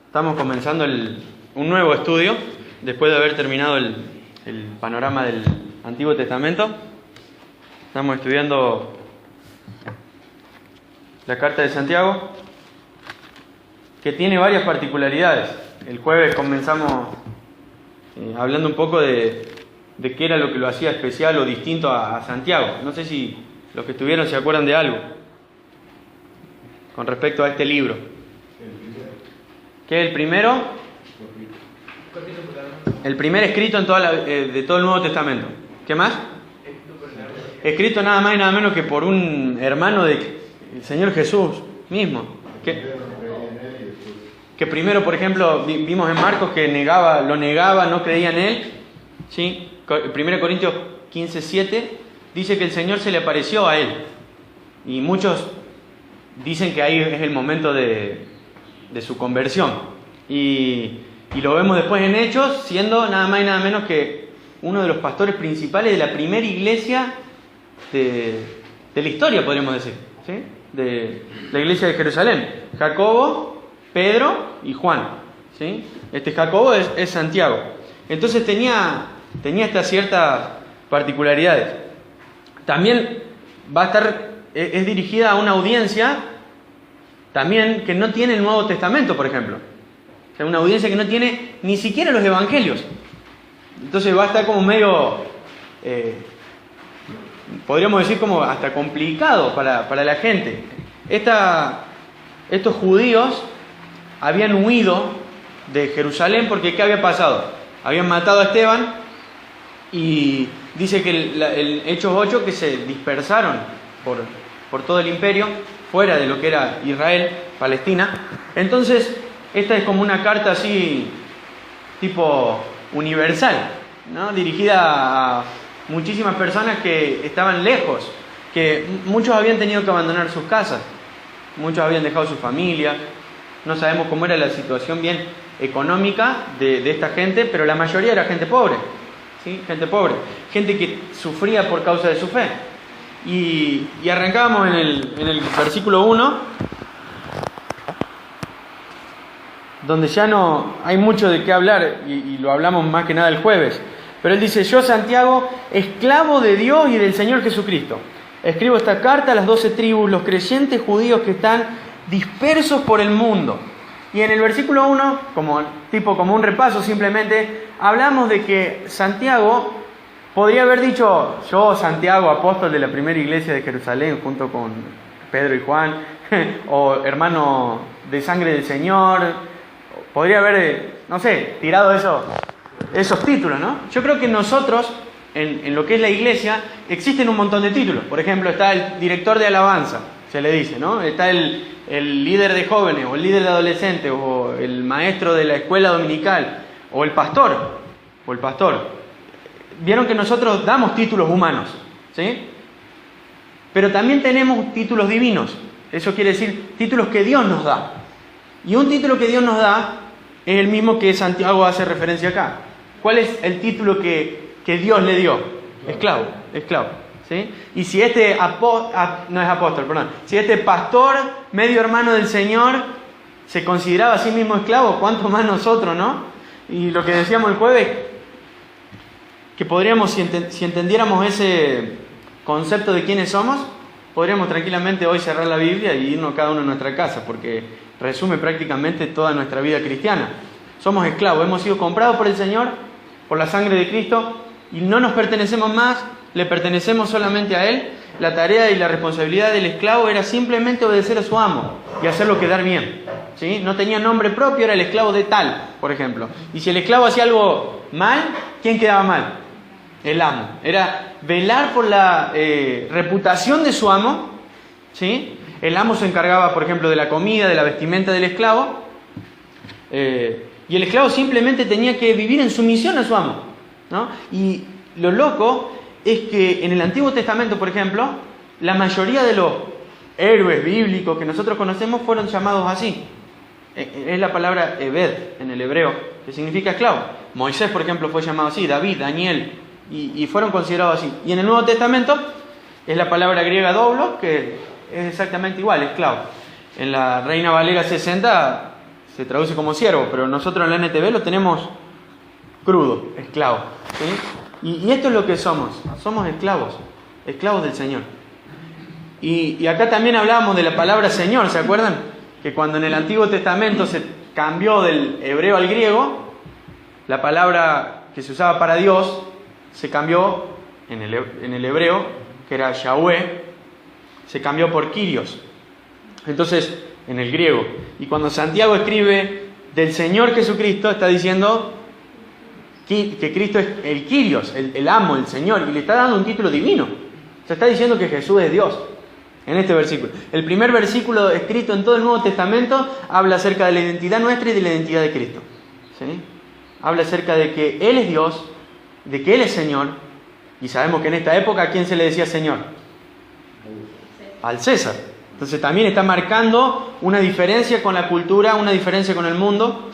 Estamos comenzando un nuevo estudio, después de haber terminado el panorama del Antiguo Testamento. Estamos estudiando la Carta de Santiago, que tiene varias particularidades. El jueves comenzamos hablando un poco de qué era lo que lo hacía especial o distinto a Santiago. No sé si los que estuvieron se acuerdan de algo con respecto a este libro. ¿Qué es el primero? El primer escrito de todo el Nuevo Testamento. ¿Qué más? Escrito nada más y nada menos que por un hermano del Señor Jesús mismo. Que primero, por ejemplo, vimos en Marcos que lo negaba, no creía en él. ¿Sí? 1 Corintios 15:7 dice que el Señor se le apareció a él. Y muchos dicen que ahí es el momento de su conversión. Y lo vemos después en Hechos, siendo nada más y nada menos que uno de los pastores principales de la primera iglesia de la historia, podríamos decir, ¿sí? De la iglesia de Jerusalén. Jacobo, Pedro y Juan, ¿sí? Este Jacobo es Santiago. Entonces tenía estas ciertas particularidades. También es dirigida a una audiencia también que no tiene el Nuevo Testamento, por ejemplo. O sea, una audiencia que no tiene ni siquiera los Evangelios. Entonces va a estar como medio, podríamos decir como hasta complicado para la gente. Estos judíos habían huido de Jerusalén porque ¿qué había pasado? Habían matado a Esteban y dice que el Hechos 8 que se dispersaron por todo el imperio, fuera de lo que era Israel, Palestina. Entonces, esta es como una carta así, tipo universal, ¿no? Dirigida a muchísimas personas que estaban lejos, que muchos habían tenido que abandonar sus casas, muchos habían dejado su familia. No sabemos cómo era la situación bien económica de esta gente, pero la mayoría era gente pobre, ¿sí? Gente pobre, gente que sufría por causa de su fe. Y arrancamos en el versículo 1, donde ya no hay mucho de qué hablar, y lo hablamos más que nada el jueves. Pero él dice: yo, Santiago, esclavo de Dios y del Señor Jesucristo, escribo esta carta a las 12 tribus, los creyentes judíos que están dispersos por el mundo. Y en el versículo 1, como un repaso simplemente, hablamos de que Santiago podría haber dicho: yo, Santiago, apóstol de la primera iglesia de Jerusalén, junto con Pedro y Juan, o hermano de sangre del Señor. Podría haber, no sé, tirado esos títulos, ¿no? Yo creo que nosotros, en lo que es la iglesia, existen un montón de títulos. Por ejemplo, está el director de alabanza, se le dice, ¿no? Está el líder de jóvenes, o el líder de adolescentes, o el maestro de la escuela dominical, o el pastor. Vieron que nosotros damos títulos humanos, ¿sí? Pero también tenemos títulos divinos. Eso quiere decir títulos que Dios nos da. Y un título que Dios nos da es el mismo que Santiago hace referencia acá. ¿Cuál es el título que Dios le dio? Esclavo. ¿Sí? Y si si este pastor, medio hermano del Señor, se consideraba a sí mismo esclavo, ¿cuánto más nosotros, no? Y lo que decíamos el jueves, que podríamos, si entendiéramos ese concepto de quiénes somos, podríamos tranquilamente hoy cerrar la Biblia y irnos cada uno a nuestra casa, porque resume prácticamente toda nuestra vida cristiana. Somos esclavos, hemos sido comprados por el Señor, por la sangre de Cristo, y no nos pertenecemos más, le pertenecemos solamente a Él. La tarea y la responsabilidad del esclavo era simplemente obedecer a su amo y hacerlo quedar bien, ¿sí? No tenía nombre propio, era el esclavo de tal, por ejemplo. Y si el esclavo hacía algo mal, ¿quién quedaba mal? El amo. Era velar por la reputación de su amo, ¿sí? El amo se encargaba, por ejemplo, de la comida, de la vestimenta del esclavo, y el esclavo simplemente tenía que vivir en sumisión a su amo, ¿no? Y lo loco es que en el Antiguo Testamento, por ejemplo, la mayoría de los héroes bíblicos que nosotros conocemos fueron llamados así. Es la palabra Ebed en el hebreo, que significa esclavo. Moisés, por ejemplo, fue llamado así, David, Daniel, y fueron considerados así. Y en el Nuevo Testamento es la palabra griega doblo, que es exactamente igual, esclavo. En la Reina Valera 60 se traduce como siervo, pero nosotros en la NTV lo tenemos crudo, esclavo. ¿Sí? Y esto es lo que somos esclavos del Señor. Y acá también hablábamos de la palabra Señor, ¿se acuerdan? Que cuando en el Antiguo Testamento se cambió del hebreo al griego, la palabra que se usaba para Dios se cambió en el hebreo, que era Yahweh, se cambió por Kyrios. Entonces, en el griego. Y cuando Santiago escribe del Señor Jesucristo, está diciendo que Cristo es el Kyrios, el amo, el Señor, y le está dando un título divino. Se está diciendo que Jesús es Dios en este versículo. El primer versículo escrito en todo el Nuevo Testamento habla acerca de la identidad nuestra y de la identidad de Cristo. ¿Sí? Habla acerca de que Él es Dios, de que Él es Señor, y sabemos que en esta época ¿a quién se le decía Señor? Al César. Entonces también está marcando una diferencia con la cultura, una diferencia con el mundo.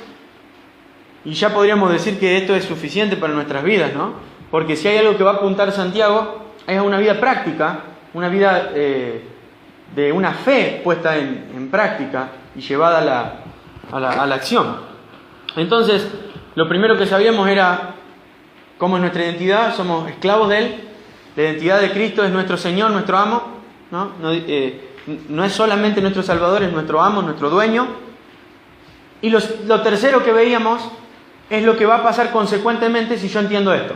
Y ya podríamos decir que esto es suficiente para nuestras vidas, ¿no? Porque si hay algo que va a apuntar Santiago, es una vida práctica, una vida de una fe puesta en práctica y llevada a la acción. Entonces, lo primero que sabíamos era cómo es nuestra identidad, somos esclavos de Él, la identidad de Cristo es nuestro Señor, nuestro amo, ¿no? No es solamente nuestro Salvador, es nuestro amo, nuestro dueño. Y lo tercero que veíamos es lo que va a pasar consecuentemente si yo entiendo esto.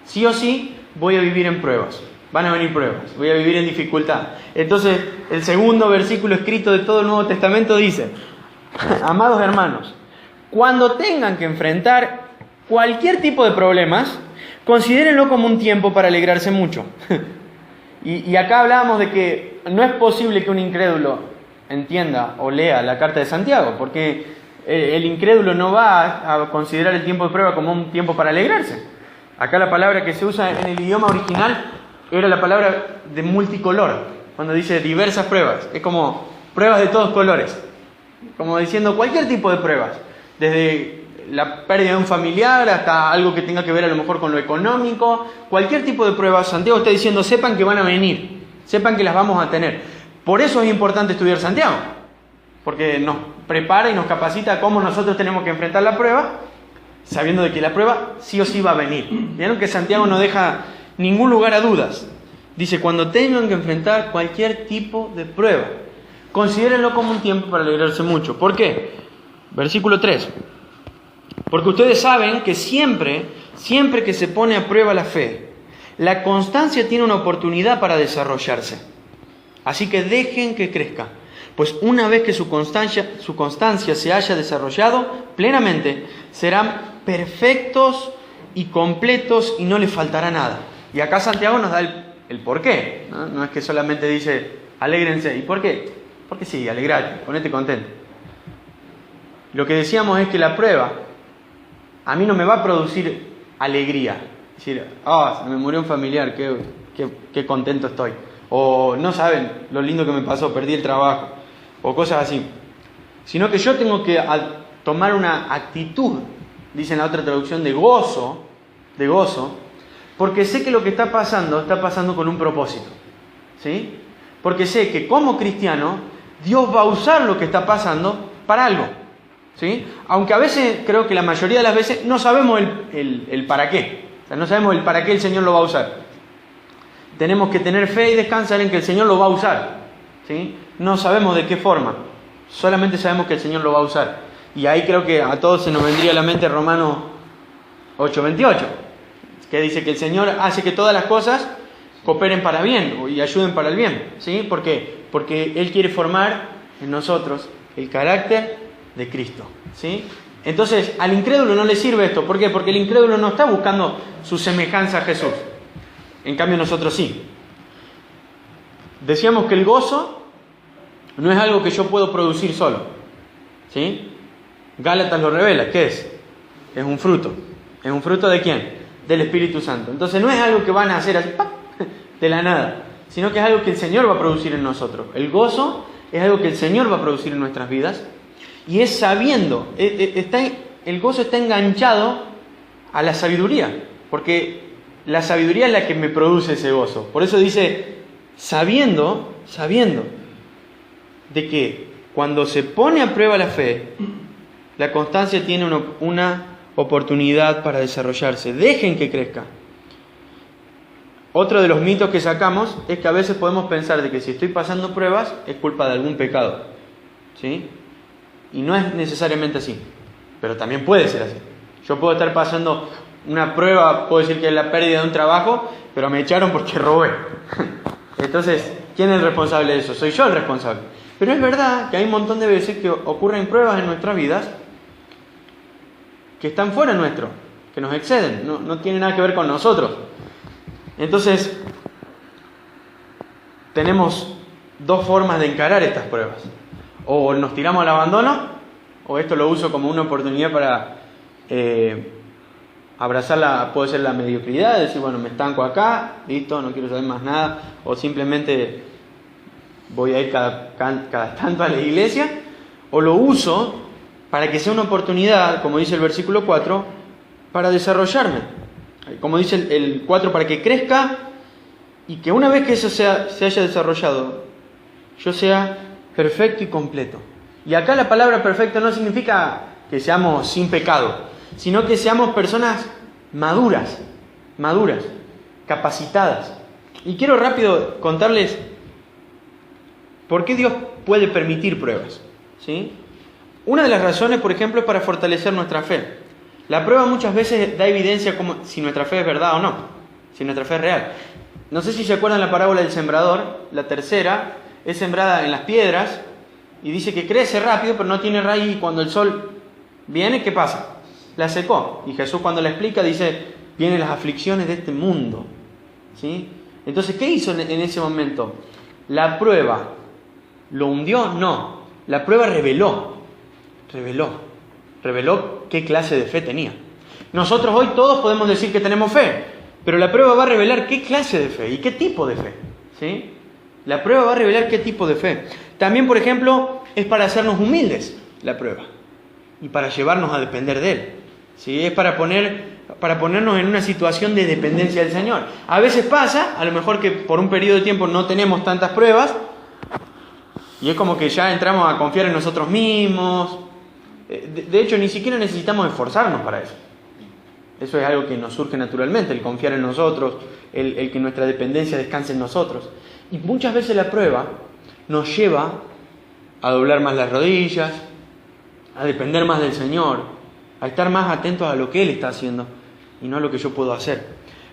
Sí o sí voy a vivir en pruebas, van a venir pruebas, voy a vivir en dificultad. Entonces el segundo versículo escrito de todo el Nuevo Testamento dice: amados hermanos, cuando tengan que enfrentar cualquier tipo de problemas, considérenlo como un tiempo para alegrarse mucho. Y acá hablábamos de que no es posible que un incrédulo entienda o lea la carta de Santiago, porque el incrédulo no va a considerar el tiempo de prueba como un tiempo para alegrarse. Acá la palabra que se usa en el idioma original era la palabra de multicolor, cuando dice diversas pruebas. Es como pruebas de todos colores, como diciendo cualquier tipo de pruebas, desde la pérdida de un familiar hasta algo que tenga que ver a lo mejor con lo económico, cualquier tipo de pruebas. Santiago está diciendo, sepan que van a venir, sepan que las vamos a tener. Por eso es importante estudiar Santiago, porque nos prepara y nos capacita a cómo nosotros tenemos que enfrentar la prueba, sabiendo de que la prueba sí o sí va a venir. Vieron que Santiago no deja ningún lugar a dudas. Dice, cuando tengan que enfrentar cualquier tipo de prueba, considérenlo como un tiempo para alegrarse mucho. ¿Por qué? Versículo 3. Porque ustedes saben que siempre que se pone a prueba la fe, la constancia tiene una oportunidad para desarrollarse. Así que dejen que crezca. Pues una vez que su constancia se haya desarrollado plenamente, serán perfectos y completos y no les faltará nada. Y acá Santiago nos da el por qué. No es que solamente dice, alégrense. ¿Y por qué? Porque sí, alegrate, ponete contento. Lo que decíamos es que la prueba a mí no me va a producir alegría. Es decir, se me murió un familiar, qué contento estoy. O no saben lo lindo que me pasó, perdí el trabajo. O cosas así. Sino que yo tengo que tomar una actitud, dice en la otra traducción, de gozo, porque sé que lo que está pasando con un propósito. ¿Sí? Porque sé que como cristiano, Dios va a usar lo que está pasando para algo. ¿Sí? Aunque a veces, creo que la mayoría de las veces, no sabemos el para qué. O sea, no sabemos el para qué el Señor lo va a usar. Tenemos que tener fe y descansar en que el Señor lo va a usar. ¿Sí? No sabemos de qué forma. Solamente sabemos que el Señor lo va a usar. Y ahí creo que a todos se nos vendría a la mente Romanos 8:28, que dice que el Señor hace que todas las cosas cooperen para bien y ayuden para el bien. ¿Sí? ¿Por qué? Porque Él quiere formar en nosotros el carácter de Cristo. ¿Sí? Entonces, al incrédulo no le sirve esto. ¿Por qué? Porque el incrédulo no está buscando su semejanza a Jesús. En cambio, nosotros sí. Decíamos que el gozo no es algo que yo puedo producir solo. ¿Sí? Gálatas lo revela. ¿Qué es? Es un fruto. ¿Es un fruto de quién? Del Espíritu Santo. Entonces no es algo que van a hacer así, ¡pac!, de la nada, sino que es algo que el Señor va a producir en nosotros. El gozo es algo que el Señor va a producir en nuestras vidas. Y es sabiendo, el gozo está enganchado a la sabiduría, porque la sabiduría es la que me produce ese gozo. Por eso dice, sabiendo de que cuando se pone a prueba la fe, La constancia tiene una oportunidad para desarrollarse. Dejen que crezca. Otro de los mitos que sacamos es que a veces podemos pensar de que si estoy pasando pruebas es culpa de algún pecado. ¿Sí? Y no es necesariamente así. Pero también puede ser así. Yo puedo estar pasando una prueba, puedo decir que es la pérdida de un trabajo, pero me echaron porque robé. Entonces, ¿quién es el responsable de eso? Soy yo el responsable. Pero es verdad que hay un montón de veces que ocurren pruebas en nuestras vidas que están fuera nuestro, que nos exceden, no tienen nada que ver con nosotros. Entonces, tenemos dos formas de encarar estas pruebas. O nos tiramos al abandono, o esto lo uso como una oportunidad para abrazar puede ser la mediocridad, decir, bueno, me estanco acá, listo, no quiero saber más nada, o simplemente voy a ir cada tanto a la iglesia, o lo uso para que sea una oportunidad, como dice el versículo 4, para desarrollarme. Como dice el 4, para que crezca y que una vez que eso se haya desarrollado, yo sea perfecto y completo. Y acá la palabra perfecto no significa que seamos sin pecado, sino que seamos personas maduras, capacitadas. Y quiero rápido contarles por qué Dios puede permitir pruebas. ¿Sí? Una de las razones, por ejemplo, es para fortalecer nuestra fe. La prueba muchas veces da evidencia como si nuestra fe es verdad o no, si nuestra fe es real. No sé si se acuerdan la parábola del sembrador, la tercera, es sembrada en las piedras y dice que crece rápido pero no tiene raíz, y cuando el sol viene, ¿qué pasa? La secó. Y Jesús cuando la explica dice, vienen las aflicciones de este mundo. ¿Sí? Entonces, ¿qué hizo en ese momento? ¿La prueba lo hundió? No. La prueba reveló qué clase de fe tenía. Nosotros hoy todos podemos decir que tenemos fe, pero la prueba va a revelar qué clase de fe y qué tipo de fe. ¿Sí? La prueba va a revelar qué tipo de fe. También, por ejemplo, es para hacernos humildes la prueba y para llevarnos a depender de Él. ¿Sí? Es para ponernos en una situación de dependencia del Señor. A veces pasa, a lo mejor que por un periodo de tiempo no tenemos tantas pruebas y es como que ya entramos a confiar en nosotros mismos. De hecho, ni siquiera necesitamos esforzarnos para eso. Eso es algo que nos surge naturalmente, el confiar en nosotros, el que nuestra dependencia descanse en nosotros. Y muchas veces la prueba nos lleva a doblar más las rodillas, a depender más del Señor, a estar más atentos a lo que Él está haciendo y no a lo que yo puedo hacer.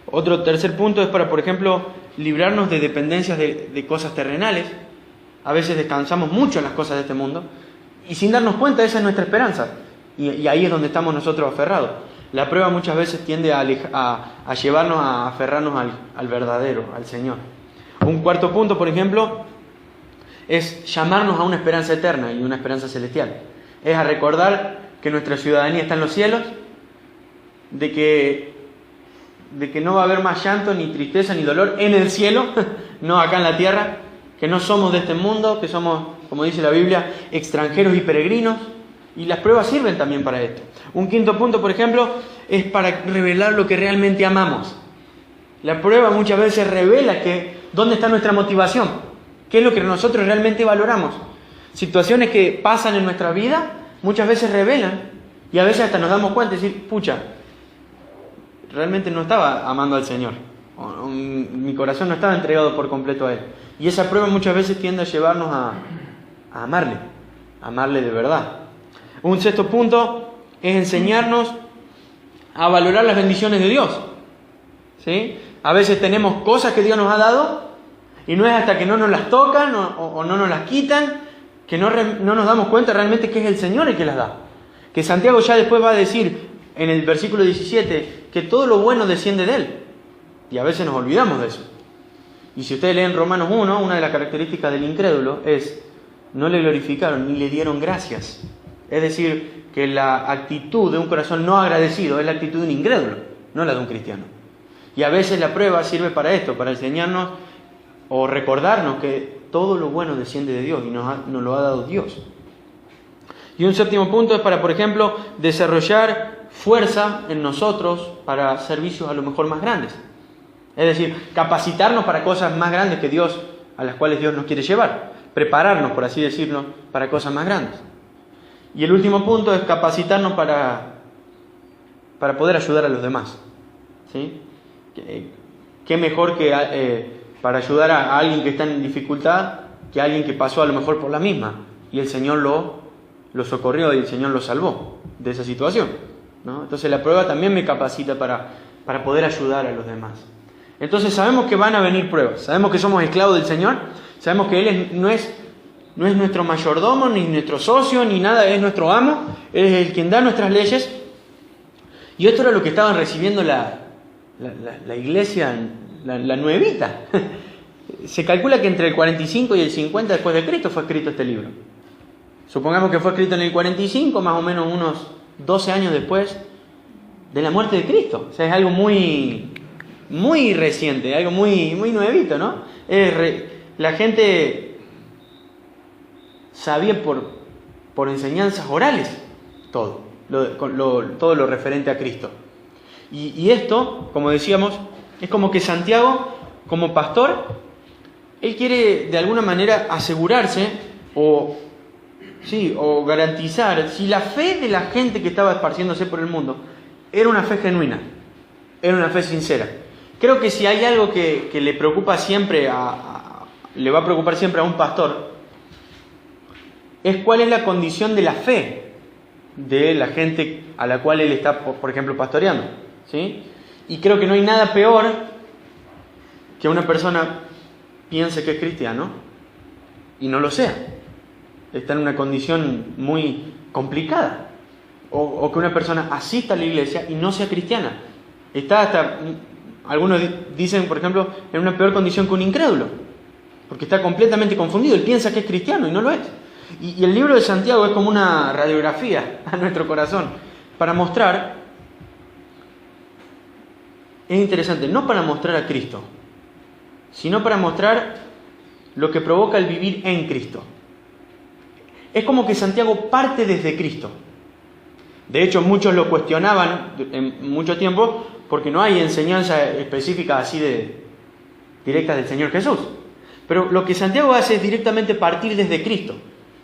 Otro tercer punto es para, por ejemplo, librarnos de dependencias de cosas terrenales. A veces descansamos mucho en las cosas de este mundo y sin darnos cuenta esa es nuestra esperanza. Y ahí es donde estamos nosotros aferrados. La prueba muchas veces tiende a llevarnos a aferrarnos al verdadero, al Señor. Un cuarto punto, por ejemplo, es llamarnos a una esperanza eterna y una esperanza celestial. Es a recordar que nuestra ciudadanía está en los cielos, de que no va a haber más llanto, ni tristeza, ni dolor en el cielo, no acá en la tierra, que no somos de este mundo, que somos, como dice la Biblia, extranjeros y peregrinos, y las pruebas sirven también para esto. Un quinto punto, por ejemplo, es para revelar lo que realmente amamos. La prueba muchas veces revela dónde está nuestra motivación, qué es lo que nosotros realmente valoramos. Situaciones que pasan en nuestra vida muchas veces revelan y a veces hasta nos damos cuenta y decir, pucha, realmente no estaba amando al Señor, mi corazón no estaba entregado por completo a Él. Y esa prueba muchas veces tiende a llevarnos a amarle de verdad. Un sexto punto es enseñarnos a valorar las bendiciones de Dios. ¿Sí? A veces tenemos cosas que Dios nos ha dado y no es hasta que no nos las tocan o no nos las quitan que no nos damos cuenta realmente que es el Señor el que las da. Que Santiago ya después va a decir en el versículo 17 que todo lo bueno desciende de Él. Y a veces nos olvidamos de eso. Y si ustedes leen Romanos 1, una de las características del incrédulo es no le glorificaron ni le dieron gracias. Es decir, que la actitud de un corazón no agradecido es la actitud de un incrédulo, no la de un cristiano. Y a veces la prueba sirve para esto, para enseñarnos o recordarnos que todo lo bueno desciende de Dios y nos lo ha dado Dios. Y un séptimo punto es para, por ejemplo, desarrollar fuerza en nosotros para servicios a lo mejor más grandes. Es decir, capacitarnos para cosas más grandes que Dios, a las cuales Dios nos quiere llevar. Prepararnos, por así decirlo, para cosas más grandes. Y el último punto es capacitarnos para poder ayudar a los demás. ¿Sí? ¿Qué mejor que para ayudar a alguien que está en dificultad que alguien que pasó a lo mejor por la misma? Y el Señor lo socorrió y el Señor lo salvó de esa situación, ¿no? Entonces la prueba también me capacita para poder ayudar a los demás. Entonces sabemos que van a venir pruebas, sabemos que somos esclavos del Señor, sabemos que Él no es nuestro mayordomo, ni nuestro socio, ni nada, es nuestro amo, Él es el quien da nuestras leyes. Y esto era lo que estaban recibiendo la iglesia, la nuevita. Se calcula que entre el 45 y el 50 después de Cristo fue escrito este libro. Supongamos que fue escrito en el 45, más o menos unos 12 años después de la muerte de Cristo. O sea, es algo muy, muy reciente, algo muy, muy nuevito, ¿no? La gente sabía por enseñanzas orales todo lo referente a Cristo. Y esto, como decíamos, es como que Santiago, como pastor, él quiere de alguna manera asegurarse o garantizar si la fe de la gente que estaba esparciéndose por el mundo era una fe genuina, era una fe sincera. Creo que si hay algo que le preocupa siempre le va a preocupar siempre a un pastor, es cuál es la condición de la fe de la gente a la cual él está, por ejemplo, pastoreando, ¿sí? Y creo que no hay nada peor que una persona piense que es cristiano y no lo sea. Está en una condición muy complicada. O que una persona asista a la iglesia y no sea cristiana. Está hasta, algunos dicen, por ejemplo, en una peor condición que un incrédulo. Porque está completamente confundido. Él piensa que es cristiano y no lo es. Y el libro de Santiago es como una radiografía a nuestro corazón para mostrar, es interesante, no para mostrar a Cristo, sino para mostrar lo que provoca el vivir en Cristo. Es como que Santiago parte desde Cristo. De hecho, muchos lo cuestionaban en mucho tiempo porque no hay enseñanza específica así directa del Señor Jesús. Pero lo que Santiago hace es directamente partir desde Cristo.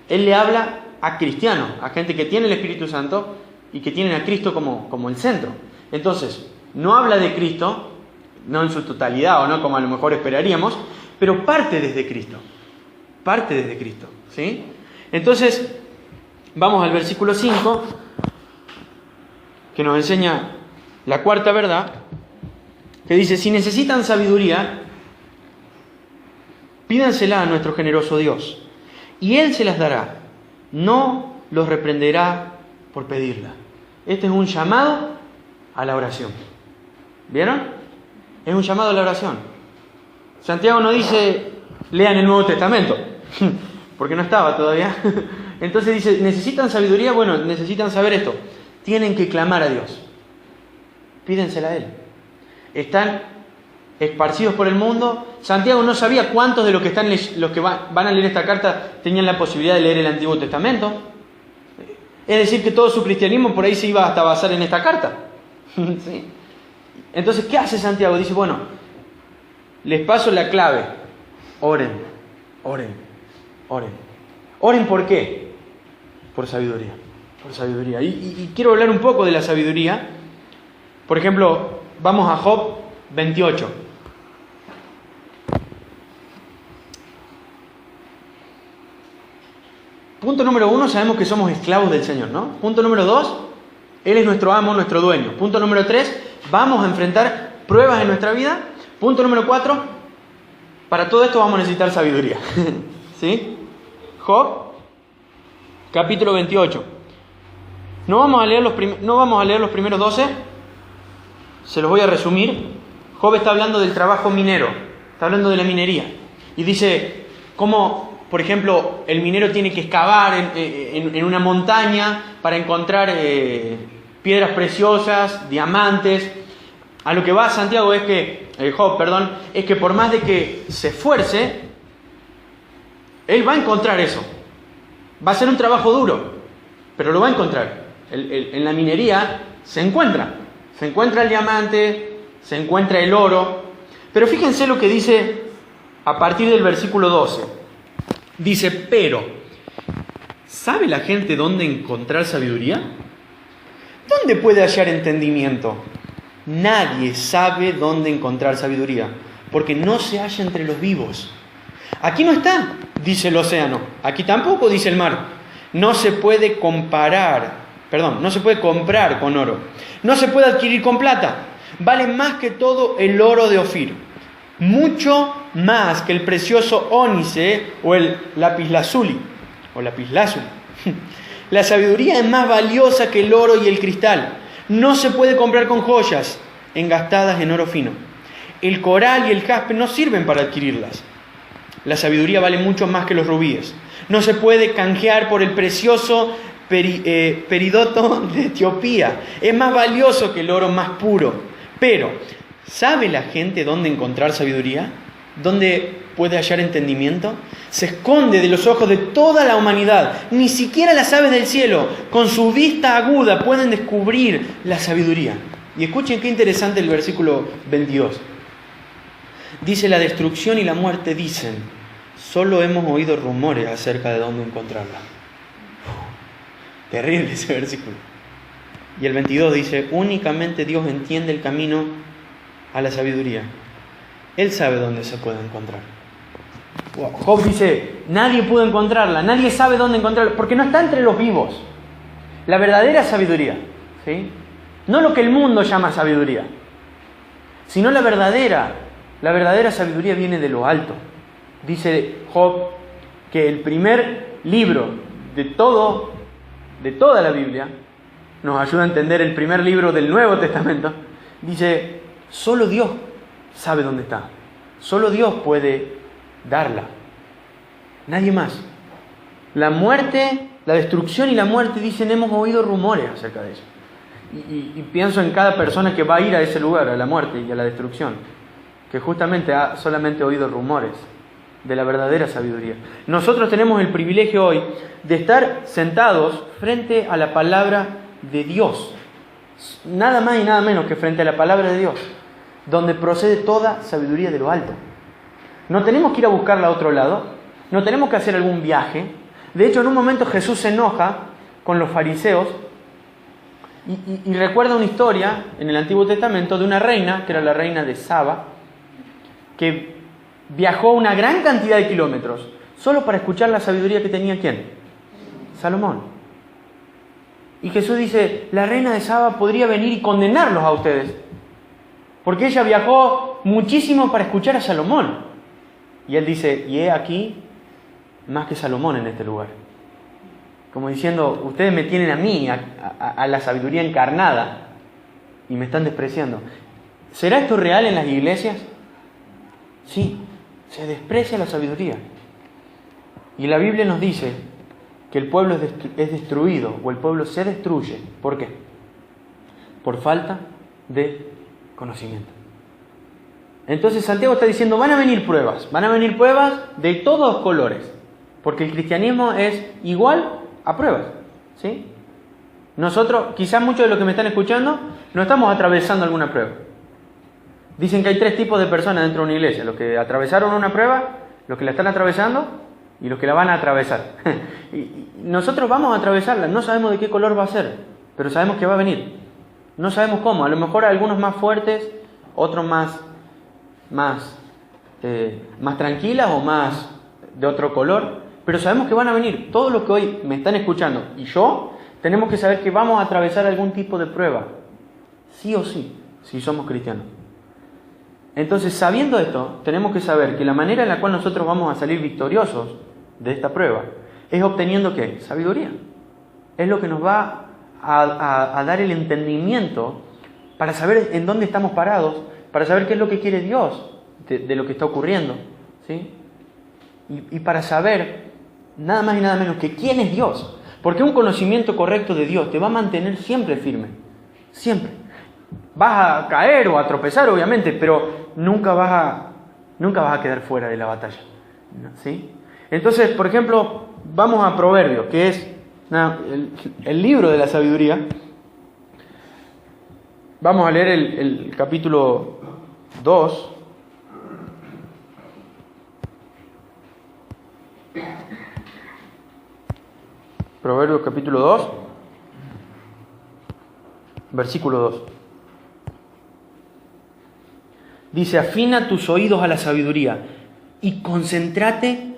Él le habla a cristianos, a gente que tiene el Espíritu Santo y que tienen a Cristo como el centro. Entonces, no habla de Cristo, no en su totalidad o no como a lo mejor esperaríamos, pero parte desde Cristo. Parte desde Cristo, ¿sí? Entonces, vamos al versículo 5, que nos enseña la cuarta verdad, que dice: si necesitan sabiduría, pídansela a nuestro generoso Dios, y Él se las dará, no los reprenderá por pedirla. Este es un llamado a la oración. ¿Vieron? Es un llamado a la oración. Santiago no dice, lean el Nuevo Testamento, porque no estaba todavía. Entonces dice, ¿necesitan sabiduría? Bueno, necesitan saber esto. Tienen que clamar a Dios. Pídensela a Él. Están esparcidos por el mundo. Santiago no sabía cuántos de los que van a leer esta carta tenían la posibilidad de leer el Antiguo Testamento. Es decir, que todo su cristianismo por ahí se iba hasta basar en esta carta. ¿Sí? Entonces, ¿qué hace Santiago? Dice, bueno, les paso la clave. Oren, oren, oren. ¿Oren por qué? Por sabiduría. Por sabiduría. Y quiero hablar un poco de la sabiduría. Por ejemplo, vamos a Job 28. Punto número 1, sabemos que somos esclavos del Señor, ¿no? Punto número 2, Él es nuestro amo, nuestro dueño. Punto número 3, vamos a enfrentar pruebas en nuestra vida. Punto número 4, para todo esto vamos a necesitar sabiduría. ¿Sí? Job, capítulo 28. No vamos a leer los primeros 12, se los voy a resumir. Job está hablando del trabajo minero, está hablando de la minería. Y dice cómo, por ejemplo, el minero tiene que excavar en una montaña para encontrar piedras preciosas, diamantes. A lo que va Santiago es que, Job, es que por más de que se esfuerce, él va a encontrar eso. Va a ser un trabajo duro, pero lo va a encontrar. En la minería se encuentra el diamante, se encuentra el oro. Pero fíjense lo que dice a partir del versículo 12. Dice, pero ¿Sabe la gente dónde encontrar sabiduría? ¿Dónde puede hallar entendimiento? Nadie sabe dónde encontrar sabiduría, porque no se halla entre los vivos. Aquí no está, dice el océano. Aquí tampoco, dice el mar. No se puede comprar con oro. No se puede adquirir con plata. Vale más que todo el oro de Ofir. Mucho más que el precioso ónice o el lapislázuli. La sabiduría es más valiosa que el oro y el cristal. No se puede comprar con joyas engastadas en oro fino. El coral y el jaspe no sirven para adquirirlas. La sabiduría vale mucho más que los rubíes. No se puede canjear por el precioso peridoto de Etiopía. Es más valioso que el oro más puro. Pero, ¿sabe la gente dónde encontrar sabiduría? ¿Dónde puede hallar entendimiento? Se esconde de los ojos de toda la humanidad. Ni siquiera las aves del cielo, con su vista aguda, pueden descubrir la sabiduría. Y escuchen qué interesante el versículo 22. Dice: la destrucción y la muerte dicen, solo hemos oído rumores acerca de dónde encontrarla. Terrible ese versículo. Y el 22 dice: únicamente Dios entiende el camino a la sabiduría. Él sabe dónde se puede encontrar. Job dice: nadie pudo encontrarla, nadie sabe dónde encontrarla, porque no está entre los vivos. La verdadera sabiduría, ¿sí? No lo que el mundo llama sabiduría, sino la verdadera sabiduría viene de lo alto. Dice Job que el primer libro de toda la Biblia, nos ayuda a entender el primer libro del Nuevo Testamento, dice: solo Dios sabe dónde está. Solo Dios puede darla. Nadie más. La muerte, la destrucción y la muerte, dicen, hemos oído rumores acerca de eso. Y pienso en cada persona que va a ir a ese lugar, a la muerte y a la destrucción, que justamente ha solamente oído rumores de la verdadera sabiduría. Nosotros tenemos el privilegio hoy de estar sentados frente a la palabra de Dios. Nada más y nada menos que frente a la palabra de Dios, donde procede toda sabiduría de lo alto. No tenemos que ir a buscarla a otro lado, no tenemos que hacer algún viaje. De hecho, en un momento Jesús se enoja con los fariseos y recuerda una historia en el Antiguo Testamento de una reina, que era la reina de Saba, que viajó una gran cantidad de kilómetros solo para escuchar la sabiduría que tenía ¿quién? Salomón. Y Jesús dice: la reina de Saba podría venir y condenarlos a ustedes, porque ella viajó muchísimo para escuchar a Salomón. Y él dice: y he aquí más que Salomón en este lugar. Como diciendo: ustedes me tienen a mí, a la sabiduría encarnada, y me están despreciando. ¿Será esto real en las iglesias? Sí, se desprecia la sabiduría. Y la Biblia nos dice que el pueblo es destruido, o el pueblo se destruye. ¿Por qué? Por falta de conocimiento. Entonces Santiago está diciendo: van a venir pruebas de todos colores, porque el cristianismo es igual a pruebas, ¿sí? Nosotros, quizás muchos de los que me están escuchando, no estamos atravesando alguna prueba. Dicen que hay 3 tipos de personas dentro de una iglesia: los que atravesaron una prueba, los que la están atravesando y los que la van a atravesar. Y nosotros vamos a atravesarla, no sabemos de qué color va a ser, pero sabemos que va a venir. No sabemos cómo, a lo mejor algunos más fuertes, otros más tranquilas o más de otro color, pero sabemos que van a venir. Todos los que hoy me están escuchando y yo, tenemos que saber que vamos a atravesar algún tipo de prueba, sí o sí, si somos cristianos. Entonces, sabiendo esto, tenemos que saber que la manera en la cual nosotros vamos a salir victoriosos de esta prueba es obteniendo ¿qué? Sabiduría. Es lo que nos va a dar el entendimiento para saber en dónde estamos parados, para saber qué es lo que quiere Dios de lo que está ocurriendo, ¿sí? Y para saber nada más y nada menos que quién es Dios. Porque un conocimiento correcto de Dios te va a mantener siempre firme. Siempre. Vas a caer o a tropezar, obviamente, pero nunca vas a quedar fuera de la batalla, ¿sí? Entonces, por ejemplo, vamos a Proverbios, que es el libro de la sabiduría. Vamos a leer el capítulo 2. Proverbios capítulo 2, versículo 2. Dice, afina tus oídos a la sabiduría y concéntrate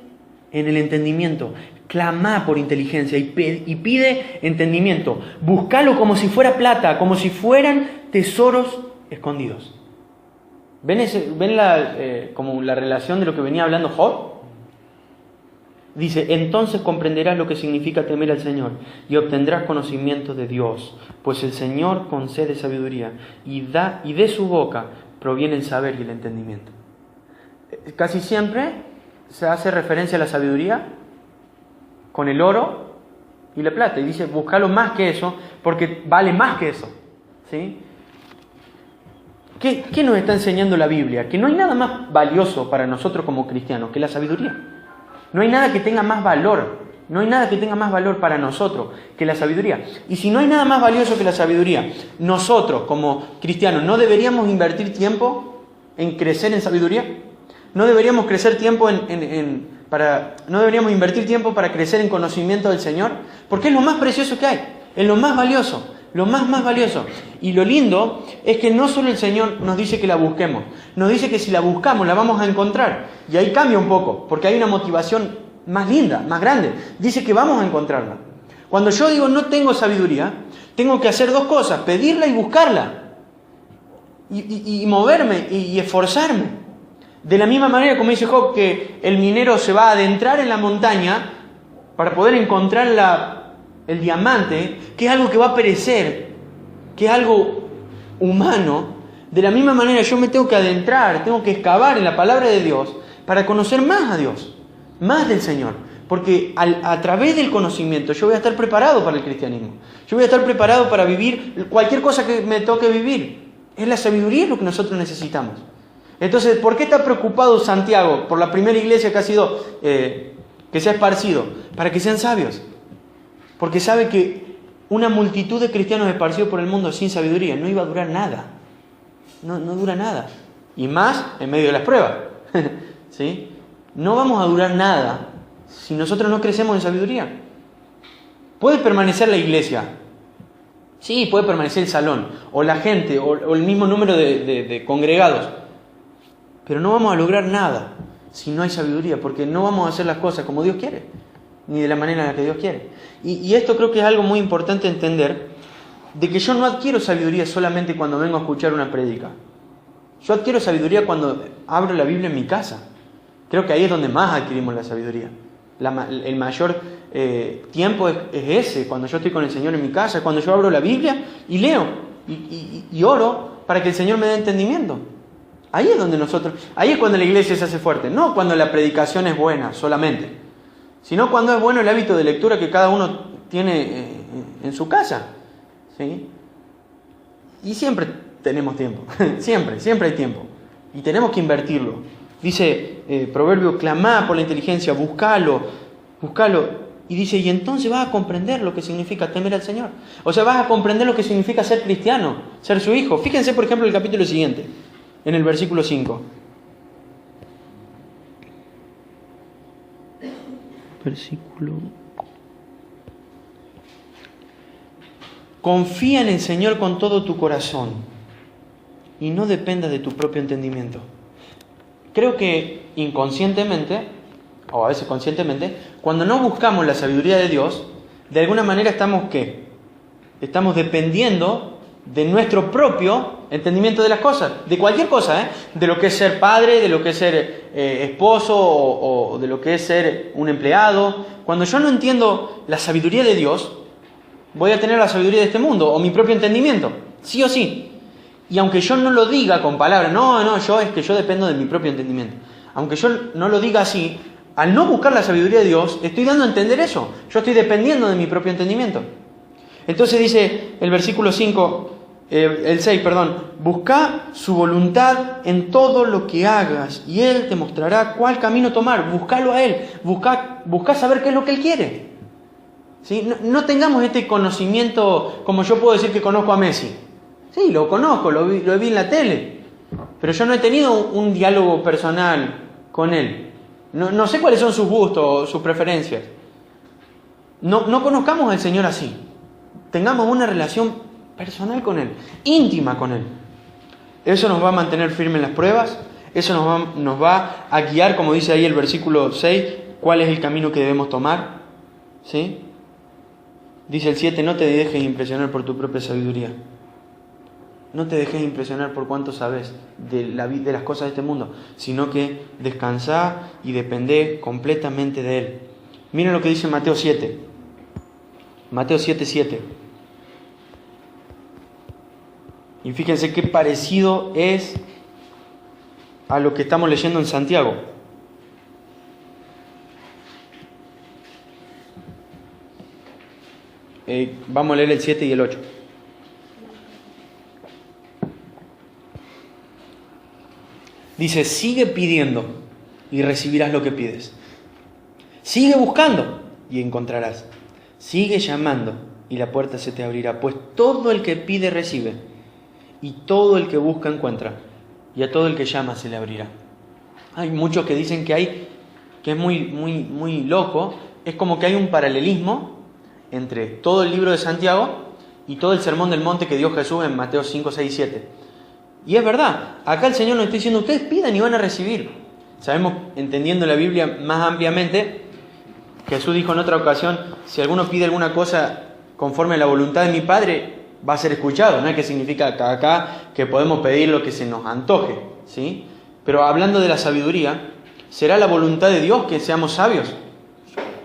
en el entendimiento. Clama por inteligencia y pide entendimiento. Búscalo como si fuera plata, como si fueran tesoros escondidos. ¿Ven como la relación de lo que venía hablando Job? Dice, entonces comprenderás lo que significa temer al Señor y obtendrás conocimiento de Dios, pues el Señor concede sabiduría y de su boca proviene el saber y el entendimiento. Casi siempre se hace referencia a la sabiduría con el oro y la plata. Y dice, búscalo más que eso, porque vale más que eso. ¿Sí? ¿Qué nos está enseñando la Biblia? Que no hay nada más valioso para nosotros como cristianos que la sabiduría. No hay nada que tenga más valor. No hay nada que tenga más valor para nosotros que la sabiduría. Y si no hay nada más valioso que la sabiduría, nosotros como cristianos, ¿no deberíamos invertir tiempo en crecer en sabiduría? ¿No deberíamos crecer tiempo no deberíamos invertir tiempo para crecer en conocimiento del Señor? Porque es lo más precioso que hay, es lo más valioso, lo más valioso. Y lo lindo es que no solo el Señor nos dice que la busquemos, nos dice que si la buscamos la vamos a encontrar. Y ahí cambia un poco, porque hay una motivación más linda, más grande. Dice que vamos a encontrarla. Cuando yo digo no tengo sabiduría, tengo que hacer dos cosas, pedirla y buscarla. Y moverme y esforzarme. De la misma manera, como dice Job, que el minero se va a adentrar en la montaña para poder encontrar el diamante, que es algo que va a perecer, que es algo humano. De la misma manera yo me tengo que adentrar, tengo que excavar en la palabra de Dios para conocer más a Dios, más del Señor. Porque a través del conocimiento yo voy a estar preparado para el cristianismo. Yo voy a estar preparado para vivir cualquier cosa que me toque vivir. Es la sabiduría lo que nosotros necesitamos. Entonces, ¿por qué está preocupado Santiago por la primera iglesia que ha sido, que se ha esparcido? Para que sean sabios. Porque sabe que una multitud de cristianos esparcidos por el mundo sin sabiduría no iba a durar nada. No dura nada. Y más en medio de las pruebas. ¿Sí? No vamos a durar nada si nosotros no crecemos en sabiduría. Puede permanecer la iglesia. Sí, puede permanecer el salón, o la gente, o el mismo número de congregados. Pero no vamos a lograr nada si no hay sabiduría, porque no vamos a hacer las cosas como Dios quiere, ni de la manera en la que Dios quiere. Y esto creo que es algo muy importante entender, de que yo no adquiero sabiduría solamente cuando vengo a escuchar una prédica. Yo adquiero sabiduría cuando abro la Biblia en mi casa. Creo que ahí es donde más adquirimos la sabiduría. El mayor tiempo es ese, cuando yo estoy con el Señor en mi casa, cuando yo abro la Biblia y leo y oro para que el Señor me dé entendimiento. Ahí es cuando la iglesia se hace fuerte, no cuando la predicación es buena solamente, sino cuando es bueno el hábito de lectura que cada uno tiene en su casa. ¿Sí? Y siempre tenemos tiempo, siempre hay tiempo, y tenemos que invertirlo. Dice Proverbio, clamá por la inteligencia, búscalo, y dice, y entonces vas a comprender lo que significa temer al Señor. O sea, vas a comprender lo que significa ser cristiano, ser su hijo. Fíjense, por ejemplo, el capítulo siguiente, en el versículo 5. Confía en el Señor con todo tu corazón y no dependas de tu propio entendimiento. Creo que inconscientemente, o a veces conscientemente, cuando no buscamos la sabiduría de Dios, de alguna manera estamos dependiendo de nuestro propio entendimiento de las cosas, de cualquier cosa, de lo que es ser padre, de lo que es ser esposo o de lo que es ser un empleado. Cuando yo no entiendo la sabiduría de Dios, voy a tener la sabiduría de este mundo o mi propio entendimiento, sí o sí. Y aunque yo no lo diga con palabras, yo dependo de mi propio entendimiento. Aunque yo no lo diga así, al no buscar la sabiduría de Dios, estoy dando a entender eso. Yo estoy dependiendo de mi propio entendimiento. Entonces dice el versículo 6, busca su voluntad en todo lo que hagas y Él te mostrará cuál camino tomar. Búscalo a Él, busca saber qué es lo que Él quiere. ¿Sí? No tengamos este conocimiento como yo puedo decir que conozco a Messi. Sí, lo conozco, lo vi en la tele, pero yo no he tenido un diálogo personal con él. No sé cuáles son sus gustos, sus preferencias. No conozcamos al Señor así. Tengamos una relación personal con Él, íntima con Él. Eso nos va a mantener firmes en las pruebas. Eso nos va a guiar, como dice ahí el versículo 6, cuál es el camino que debemos tomar. ¿Sí? Dice el 7, no te dejes impresionar por tu propia sabiduría. No te dejes impresionar por cuánto sabes de las cosas de este mundo, sino que descansá y dependé completamente de Él. Miren lo que dice Mateo 7. Mateo 7:7. Y fíjense qué parecido es a lo que estamos leyendo en Santiago. Vamos a leer el 7 y el 8. Dice, sigue pidiendo y recibirás lo que pides. Sigue buscando y encontrarás. Sigue llamando y la puerta se te abrirá. Pues todo el que pide recibe y todo el que busca encuentra. Y a todo el que llama se le abrirá. Hay muchos que dicen que es muy loco. Es como que hay un paralelismo entre todo el libro de Santiago y todo el sermón del monte que dio Jesús en Mateo 5, 6 y 7. Y es verdad, acá el Señor nos está diciendo, ustedes pidan y van a recibir. Sabemos, entendiendo la Biblia más ampliamente, Jesús dijo en otra ocasión, si alguno pide alguna cosa conforme a la voluntad de mi Padre, va a ser escuchado. No es que significa acá que podemos pedir lo que se nos antoje, ¿sí? Pero hablando de la sabiduría, ¿será la voluntad de Dios que seamos sabios?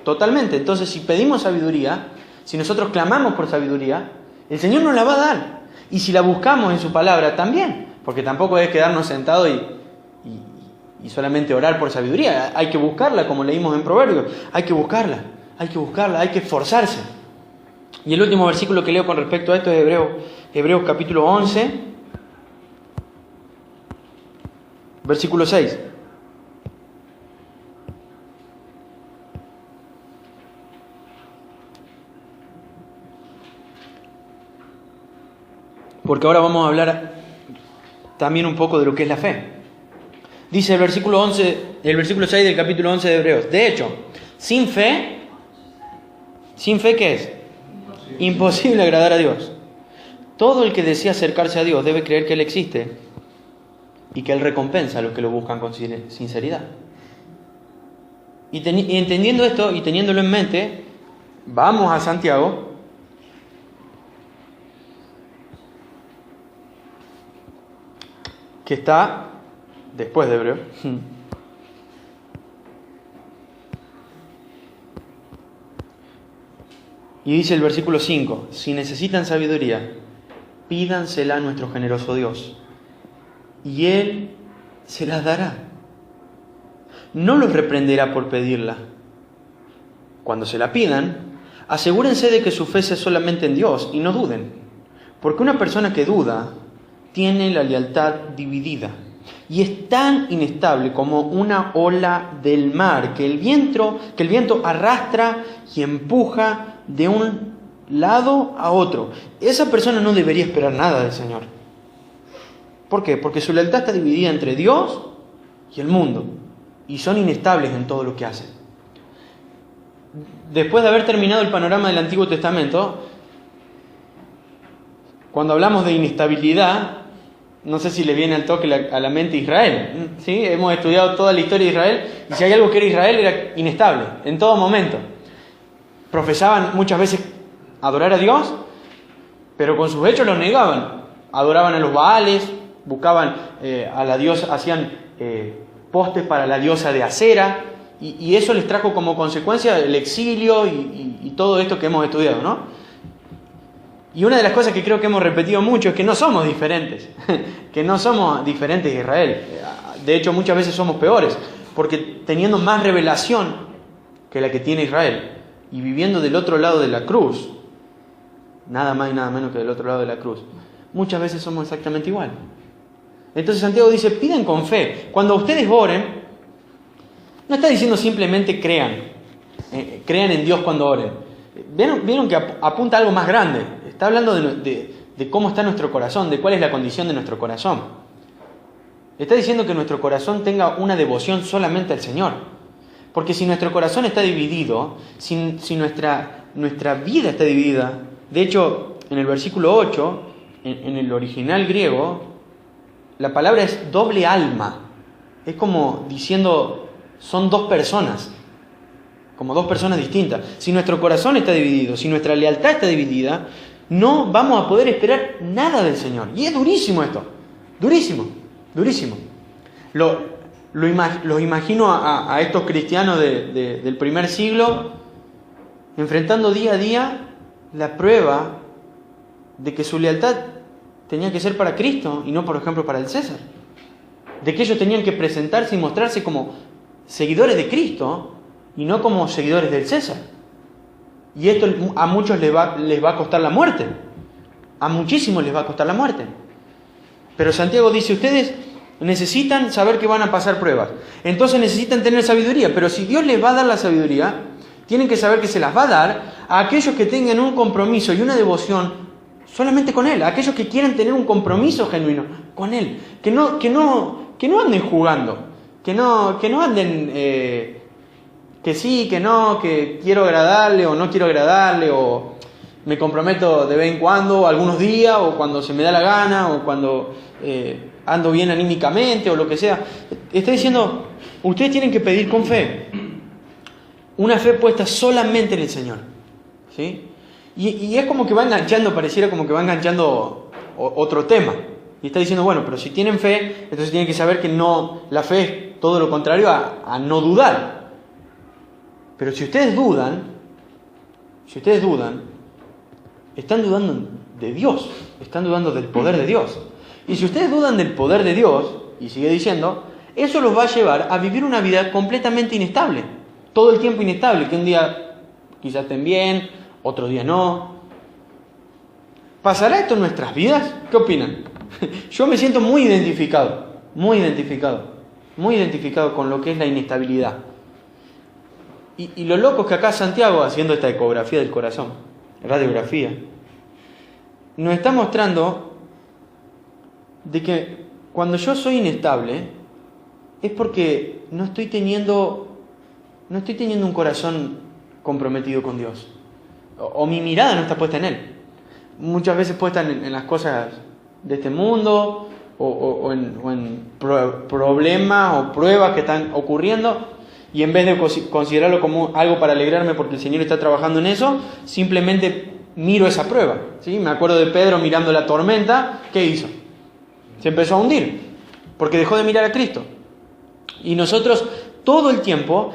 Totalmente. Entonces, si pedimos sabiduría, si nosotros clamamos por sabiduría, el Señor nos la va a dar. Y si la buscamos en su palabra, también. Porque tampoco es quedarnos sentados y solamente orar por sabiduría. Hay que buscarla, como leímos en Proverbios. Hay que buscarla, hay que esforzarse. Y el último versículo que leo con respecto a esto es Hebreos capítulo 11, versículo 6. Porque ahora vamos a hablar también un poco de lo que es la fe. Dice el versículo 6 del capítulo 11 de Hebreos. De hecho, sin fe, ¿qué es? Imposible agradar a Dios. Todo el que desea acercarse a Dios debe creer que Él existe y que Él recompensa a los que lo buscan con sinceridad. Y entendiendo esto y teniéndolo en mente, vamos a Santiago. Que está después de Hebreo. Y dice el versículo 5, si necesitan sabiduría, pídansela a nuestro generoso Dios, y Él se las dará. No los reprenderá por pedirla. Cuando se la pidan, asegúrense de que su fe sea solamente en Dios y no duden, porque una persona que duda tiene la lealtad dividida y es tan inestable como una ola del mar que el viento arrastra y empuja de un lado a otro. Esa persona no debería esperar nada del Señor. ¿Por qué? Porque su lealtad está dividida entre Dios y el mundo y son inestables en todo lo que hacen. Después de haber terminado el panorama del Antiguo Testamento, cuando hablamos de inestabilidad, no sé si le viene al toque a la mente Israel. ¿Sí? Hemos estudiado toda la historia de Israel y si hay algo que era Israel era inestable en todo momento. Profesaban muchas veces adorar a Dios, pero con sus hechos los negaban. Adoraban a los Baales, buscaban a la diosa, hacían postes para la diosa de Acera y eso les trajo como consecuencia el exilio y todo esto que hemos estudiado, ¿no? Y una de las cosas que creo que hemos repetido mucho es que no somos diferentes, que no somos diferentes de Israel. De hecho, muchas veces somos peores, porque teniendo más revelación que la que tiene Israel y viviendo del otro lado de la cruz, nada más y nada menos que del otro lado de la cruz, muchas veces somos exactamente igual. Entonces Santiago dice, pidan con fe. Cuando ustedes oren, no está diciendo simplemente crean en Dios cuando oren. Vieron que apunta a algo más grande. Está hablando de cómo está nuestro corazón, de cuál es la condición de nuestro corazón. Está diciendo que nuestro corazón tenga una devoción solamente al Señor. Porque si nuestro corazón está dividido, si nuestra nuestra vida está dividida. De hecho, en el versículo 8, en el original griego, la palabra es doble alma. Es como diciendo, son dos personas, como dos personas distintas. Si nuestro corazón está dividido, si nuestra lealtad está dividida, no vamos a poder esperar nada del Señor. Y es durísimo esto, durísimo, durísimo. Los imagino a estos cristianos del primer siglo enfrentando día a día la prueba de que su lealtad tenía que ser para Cristo y no, por ejemplo, para el César. De que ellos tenían que presentarse y mostrarse como seguidores de Cristo y no como seguidores del César. Y esto a muchos les va a costar la muerte. A muchísimos les va a costar la muerte. Pero Santiago dice, ustedes necesitan saber que van a pasar pruebas. Entonces necesitan tener sabiduría. Pero si Dios les va a dar la sabiduría, tienen que saber que se las va a dar a aquellos que tengan un compromiso y una devoción solamente con Él. A aquellos que quieren tener un compromiso genuino con Él. Que no anden jugando. Que no anden... que sí, que no, que quiero agradarle o no quiero agradarle, o me comprometo de vez en cuando, algunos días, o cuando se me da la gana, o cuando ando bien anímicamente, o lo que sea. Está diciendo, ustedes tienen que pedir con fe. Una fe puesta solamente en el Señor. ¿Sí? Y es como que va enganchando, pareciera como que va enganchando otro tema. Y está diciendo, bueno, pero si tienen fe, entonces tienen que saber que no, la fe es todo lo contrario a no dudar. Pero si ustedes dudan, están dudando de Dios, están dudando del poder de Dios. Y si ustedes dudan del poder de Dios, y sigue diciendo, eso los va a llevar a vivir una vida completamente inestable, todo el tiempo inestable, que un día quizás estén bien, otro día no. ¿Pasará esto en nuestras vidas? ¿Qué opinan? Yo me siento muy identificado con lo que es la inestabilidad. Y lo loco es que acá Santiago, haciendo esta ecografía del corazón, radiografía, nos está mostrando de que cuando yo soy inestable es porque no estoy teniendo un corazón comprometido con Dios. O mi mirada no está puesta en Él. Muchas veces puesta en las cosas de este mundo, o en problemas o pruebas que están ocurriendo. Y en vez de considerarlo como algo para alegrarme porque el Señor está trabajando en eso, simplemente miro esa prueba. ¿Sí? Me acuerdo de Pedro mirando la tormenta. ¿Qué hizo? Se empezó a hundir porque dejó de mirar a Cristo. Y nosotros todo el tiempo,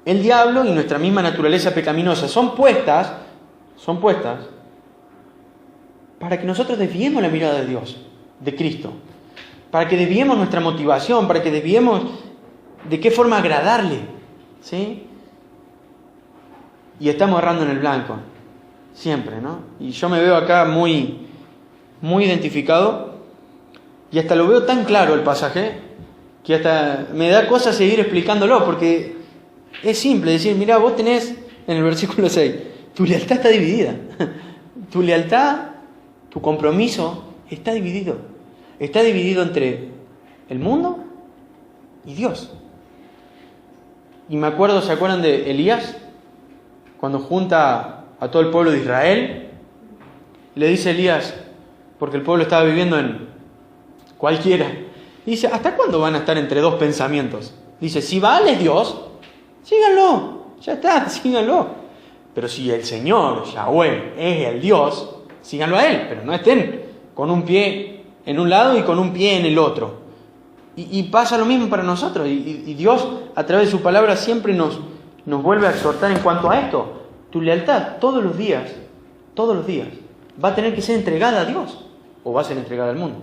el diablo y nuestra misma naturaleza pecaminosa son puestas para que nosotros desviemos la mirada de Dios, de Cristo. Para que desviemos nuestra motivación, para que desviemos de qué forma agradarle. ¿Sí? Y estamos errando en el blanco, siempre, ¿no? Y yo me veo acá muy identificado, y hasta lo veo tan claro el pasaje, que hasta me da cosa seguir explicándolo, porque es simple decir, mira, vos tenés en el versículo 6, tu lealtad está dividida. Tu lealtad, tu compromiso está dividido. Está dividido entre el mundo y Dios. Y me acuerdo, ¿se acuerdan de Elías? Cuando junta a todo el pueblo de Israel, le dice Elías, porque el pueblo estaba viviendo en cualquiera, y dice, ¿hasta cuándo van a estar entre dos pensamientos? Dice, si Baal es Dios, síganlo, ya está, síganlo. Pero si el Señor, Yahweh, es el Dios, síganlo a Él, pero no estén con un pie en un lado y con un pie en el otro. Y pasa lo mismo para nosotros. Y Dios, a través de su palabra, siempre nos vuelve a exhortar en cuanto a esto. Tu lealtad, todos los días, va a tener que ser entregada a Dios. O va a ser entregada al mundo.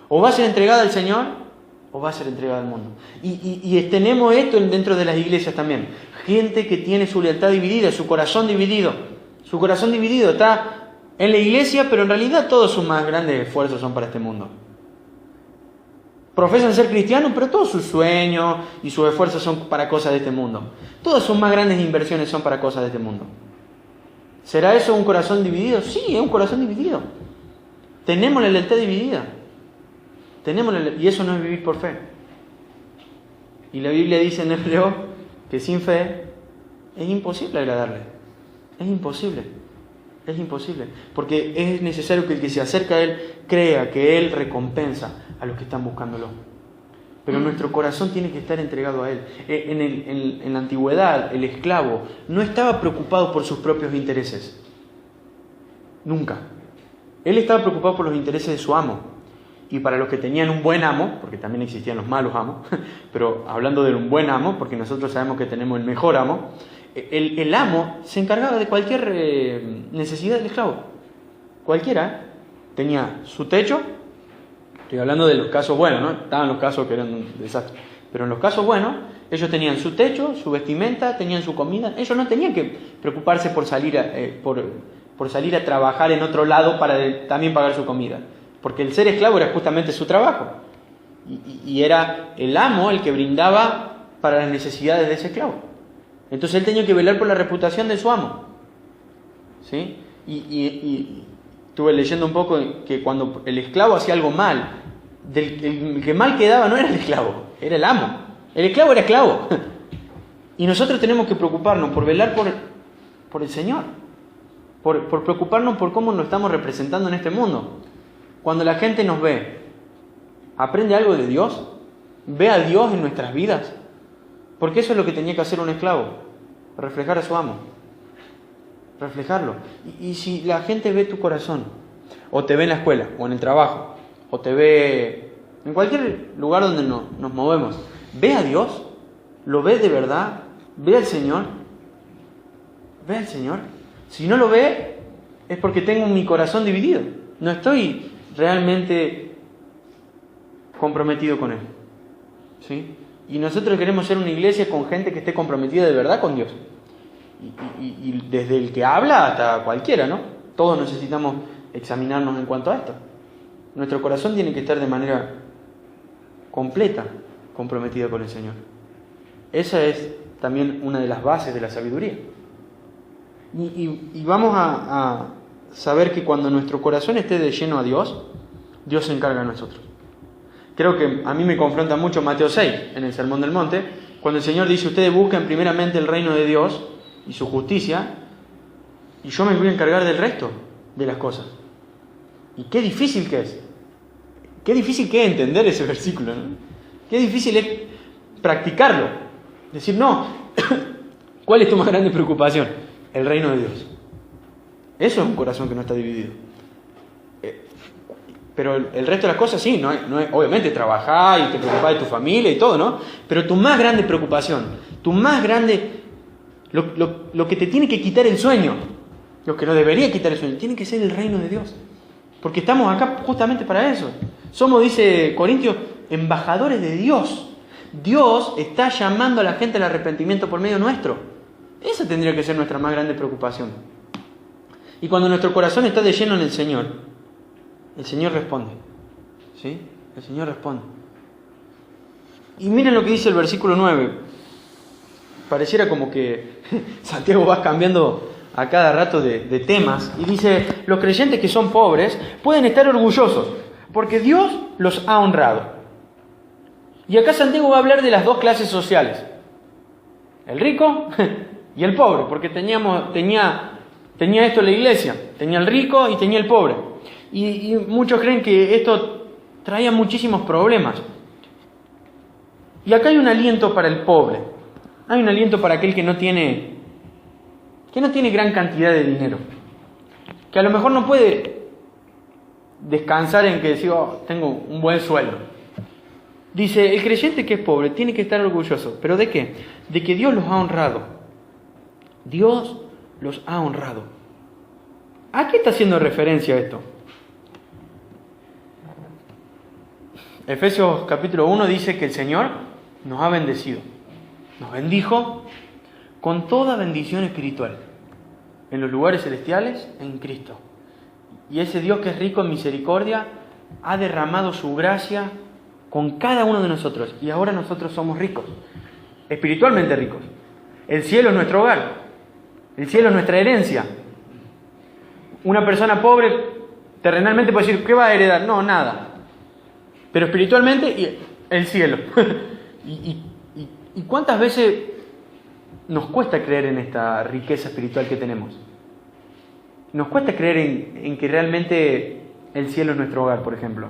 O va a ser entregada al Señor, o va a ser entregada al mundo. Y tenemos esto dentro de las iglesias también. Gente que tiene su lealtad dividida, su corazón dividido. Su corazón dividido está en la iglesia, pero en realidad todos sus más grandes esfuerzos son para este mundo. Profesan ser cristianos, pero todos sus sueños y sus esfuerzos son para cosas de este mundo. Todas sus más grandes inversiones son para cosas de este mundo. ¿Será eso un corazón dividido? Sí, es un corazón dividido. Tenemos la lealtad dividida. Y eso no es vivir por fe. Y la Biblia dice en Hebreo que sin fe es imposible agradarle. Es imposible. Es imposible. Porque es necesario que el que se acerca a Él crea que Él recompensa a los que están buscándolo. Pero nuestro corazón tiene que estar entregado a Él. En la antigüedad, el esclavo no estaba preocupado por sus propios intereses. Nunca. Él estaba preocupado por los intereses de su amo. Y para los que tenían un buen amo, porque también existían los malos amos, pero hablando de un buen amo, porque nosotros sabemos que tenemos el mejor amo, el amo se encargaba de cualquier necesidad del esclavo. Cualquiera. Tenía su techo. Estoy hablando de los casos buenos, ¿no? Estaban los casos que eran un desastre. Pero en los casos buenos, ellos tenían su techo, su vestimenta, tenían su comida. Ellos no tenían que preocuparse por salir a trabajar en otro lado para también pagar su comida. Porque el ser esclavo era justamente su trabajo. Y era el amo el que brindaba para las necesidades de ese esclavo. Entonces él tenía que velar por la reputación de su amo. ¿Sí? Y estuve leyendo un poco que cuando el esclavo hacía algo mal, el que mal quedaba no era el esclavo, era el amo. El esclavo era esclavo. Y nosotros tenemos que preocuparnos por velar por el Señor. Por preocuparnos por cómo nos estamos representando en este mundo. Cuando la gente nos ve, ¿aprende algo de Dios? ¿Ve a Dios en nuestras vidas? Porque eso es lo que tenía que hacer un esclavo, reflejar a su amo. Reflejarlo. Y si la gente ve tu corazón, o te ve en la escuela, o en el trabajo, o te ve en cualquier lugar donde nos movemos, ¿ve a Dios? ¿Lo ve de verdad? ¿Ve al Señor? ¿Ve al Señor? Si no lo ve, es porque tengo mi corazón dividido. No estoy realmente comprometido con Él. ¿Sí? Y nosotros queremos ser una iglesia con gente que esté comprometida de verdad con Dios. Y desde el que habla hasta cualquiera, ¿no? Todos necesitamos examinarnos en cuanto a esto. Nuestro corazón tiene que estar de manera completa comprometido con el Señor. Esa es también una de las bases de la sabiduría. Y vamos a saber que cuando nuestro corazón esté de lleno a Dios, Dios se encarga de nosotros. Creo que a mí me confronta mucho Mateo 6, en el Sermón del Monte, cuando el Señor dice, ustedes busquen primeramente el reino de Dios y su justicia, y yo me voy a encargar del resto de las cosas. Y qué difícil que es. Qué difícil que es entender ese versículo, ¿no? Qué difícil es practicarlo. Decir, no, ¿cuál es tu más grande preocupación? El reino de Dios. Eso es un corazón que no está dividido. Pero el resto de las cosas sí, no es, obviamente trabajar y te preocupar de tu familia y todo, ¿no? Pero tu más grande preocupación, tu más grande, lo que te tiene que quitar el sueño, lo que nos debería quitar el sueño, tiene que ser el reino de Dios. Porque estamos acá justamente para eso. Somos, dice Corintios, embajadores de Dios. Dios está llamando a la gente al arrepentimiento por medio nuestro. Esa tendría que ser nuestra más grande preocupación. Y cuando nuestro corazón está de lleno en el Señor responde. ¿Sí? El Señor responde. Y miren lo que dice el versículo 9. Pareciera como que Santiago va cambiando a cada rato de temas. Y dice, los creyentes que son pobres pueden estar orgullosos porque Dios los ha honrado. Y acá Santiago va a hablar de las dos clases sociales. El rico y el pobre. Porque tenía esto la iglesia. Tenía el rico y tenía el pobre. Y muchos creen que esto traía muchísimos problemas. Y acá hay un aliento para el pobre. Hay un aliento para aquel que no tiene gran cantidad de dinero. Que a lo mejor no puede descansar en que decir, tengo un buen sueldo. Dice, el creyente que es pobre tiene que estar orgulloso. ¿Pero de qué? De que Dios los ha honrado. Dios los ha honrado. ¿A qué está haciendo referencia esto? Efesios capítulo 1 dice que el Señor nos ha bendecido. Nos bendijo con toda bendición espiritual en los lugares celestiales en Cristo. Y ese Dios que es rico en misericordia ha derramado su gracia con cada uno de nosotros. Y ahora nosotros somos ricos, espiritualmente ricos. El cielo es nuestro hogar. El cielo es nuestra herencia. Una persona pobre terrenalmente puede decir, ¿qué va a heredar? No, nada. Pero espiritualmente, el cielo. ¿Y cuántas veces nos cuesta creer en esta riqueza espiritual que tenemos? Nos cuesta creer en que realmente el cielo es nuestro hogar, por ejemplo.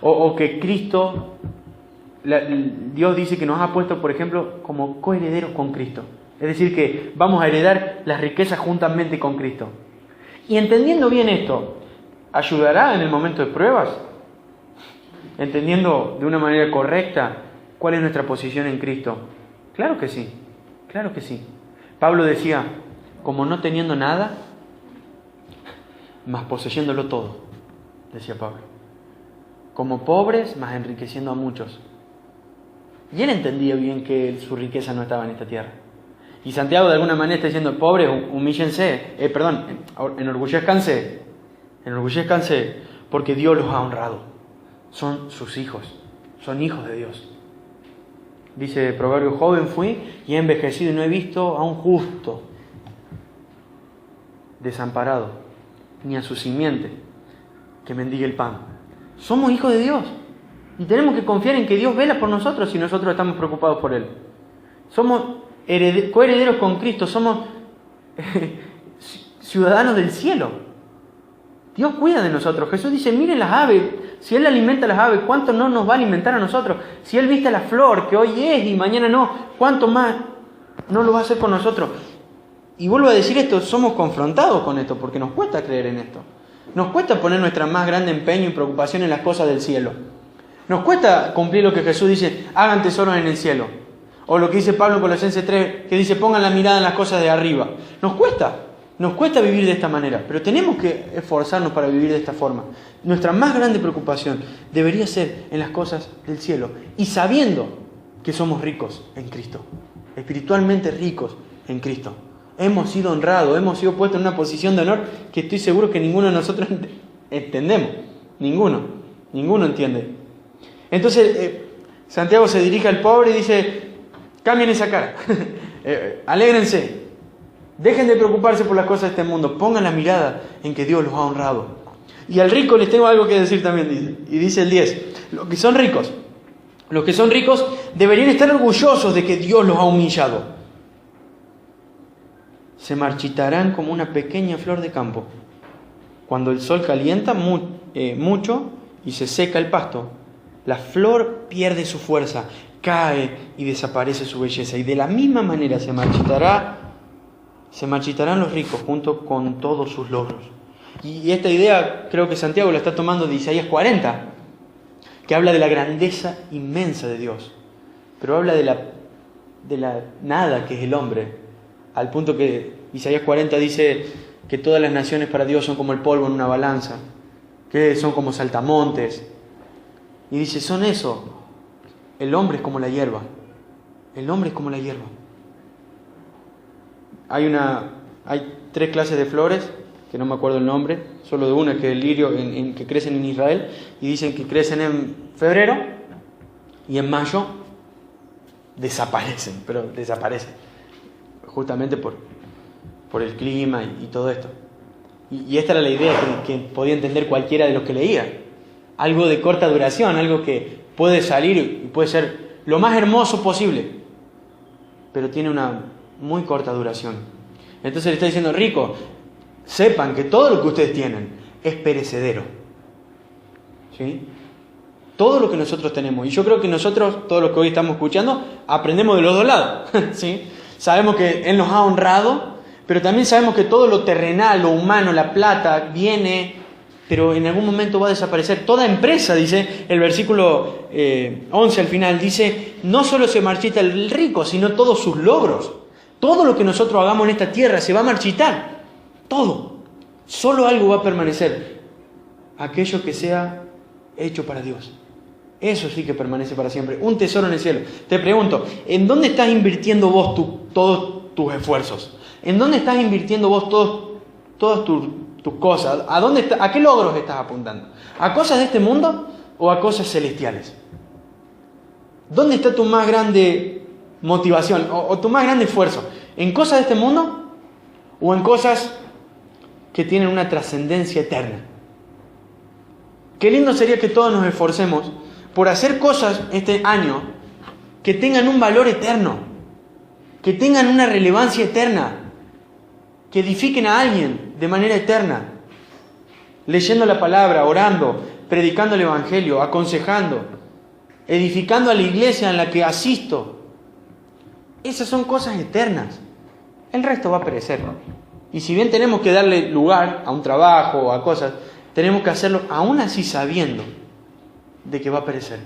O que Cristo, Dios dice que nos ha puesto, por ejemplo, como coherederos con Cristo. Es decir, que vamos a heredar las riquezas juntamente con Cristo. Y entendiendo bien esto, ¿ayudará en el momento de pruebas? Entendiendo de una manera correcta cuál es nuestra posición en Cristo. Claro que sí, claro que sí. Pablo decía, como no teniendo nada, mas poseyéndolo todo, decía Pablo. Como pobres, mas enriqueciendo a muchos. Y él entendía bien que su riqueza no estaba en esta tierra. Y Santiago de alguna manera está diciendo, pobres, humíllense, enorgullezcanse, porque Dios los ha honrado. Son sus hijos, son hijos de Dios. Dice Proverbio, joven fui y he envejecido y no he visto a un justo desamparado, ni a su simiente que mendigue el pan. Somos hijos de Dios y tenemos que confiar en que Dios vela por nosotros si nosotros estamos preocupados por Él. Somos coherederos con Cristo, somos ciudadanos del cielo. Dios cuida de nosotros. Jesús dice, miren las aves, si Él alimenta a las aves, ¿cuánto no nos va a alimentar a nosotros? Si Él viste la flor, que hoy es y mañana no, ¿cuánto más no lo va a hacer con nosotros? Y vuelvo a decir esto, somos confrontados con esto, porque nos cuesta creer en esto. Nos cuesta poner nuestra más grande empeño y preocupación en las cosas del cielo. Nos cuesta cumplir lo que Jesús dice, hagan tesoros en el cielo. O lo que dice Pablo en Colosenses 3, que dice, pongan la mirada en las cosas de arriba. Nos cuesta vivir de esta manera, pero tenemos que esforzarnos para vivir de esta forma. Nuestra más grande preocupación debería ser en las cosas del cielo y sabiendo que somos ricos en Cristo, espiritualmente ricos en Cristo. Hemos sido honrados, hemos sido puestos en una posición de honor que estoy seguro que ninguno de nosotros entendemos. Ninguno entiende. Entonces, Santiago se dirige al pobre y dice, cambien esa cara, alégrense, dejen de preocuparse por las cosas de este mundo, pongan la mirada en que Dios los ha honrado. Y al rico les tengo algo que decir también, dice, y dice el 10, los que son ricos deberían estar orgullosos de que Dios los ha humillado. Se marchitarán como una pequeña flor de campo. Cuando el sol calienta mucho y se seca el pasto, la flor pierde su fuerza, cae y desaparece su belleza. Y de la misma manera se marchitarán los ricos junto con todos sus logros. Y esta idea creo que Santiago la está tomando de Isaías 40, que habla de la grandeza inmensa de Dios, pero habla de la nada que es el hombre. Al punto que Isaías 40 dice que todas las naciones para Dios son como el polvo en una balanza, que son como saltamontes. Y dice, son eso. El hombre es como la hierba. El hombre es como la hierba. Hay 3 clases de flores, que no me acuerdo el nombre, solo de una, que es el lirio, que crecen en Israel, y dicen que crecen en febrero y en mayo desaparecen, justamente por el clima y todo esto. Y esta era la idea que podía entender cualquiera de los que leía. Algo de corta duración, algo que puede salir y puede ser lo más hermoso posible, pero tiene una muy corta duración. Entonces le está diciendo, rico, sepan que todo lo que ustedes tienen es perecedero. ¿Sí? Todo lo que nosotros tenemos. Y yo creo que nosotros, todos los que hoy estamos escuchando, aprendemos de los dos lados. ¿Sí? Sabemos que Él nos ha honrado, pero también sabemos que todo lo terrenal, lo humano, la plata, viene, pero en algún momento va a desaparecer. Toda empresa, dice el versículo 11 al final, dice, no solo se marchita el rico, sino todos sus logros. Todo lo que nosotros hagamos en esta tierra se va a marchitar. Todo. Solo algo va a permanecer. Aquello que sea hecho para Dios. Eso sí que permanece para siempre. Un tesoro en el cielo. Te pregunto, ¿en dónde estás invirtiendo vos todos tus esfuerzos? ¿En dónde estás invirtiendo vos todas tus cosas? ¿A qué logros estás apuntando? ¿A cosas de este mundo o a cosas celestiales? ¿Dónde está tu más grande motivación o tu más grande esfuerzo? ¿En cosas de este mundo o en cosas que tienen una trascendencia eterna? Qué lindo sería que todos nos esforcemos por hacer cosas este año que tengan un valor eterno, que tengan una relevancia eterna, que edifiquen a alguien de manera eterna. Leyendo la palabra, orando, predicando el Evangelio, aconsejando, edificando a la iglesia en la que asisto. Esas son cosas eternas. El resto va a perecer. Y si bien tenemos que darle lugar a un trabajo o a cosas, tenemos que hacerlo aún así sabiendo de que va a perecer.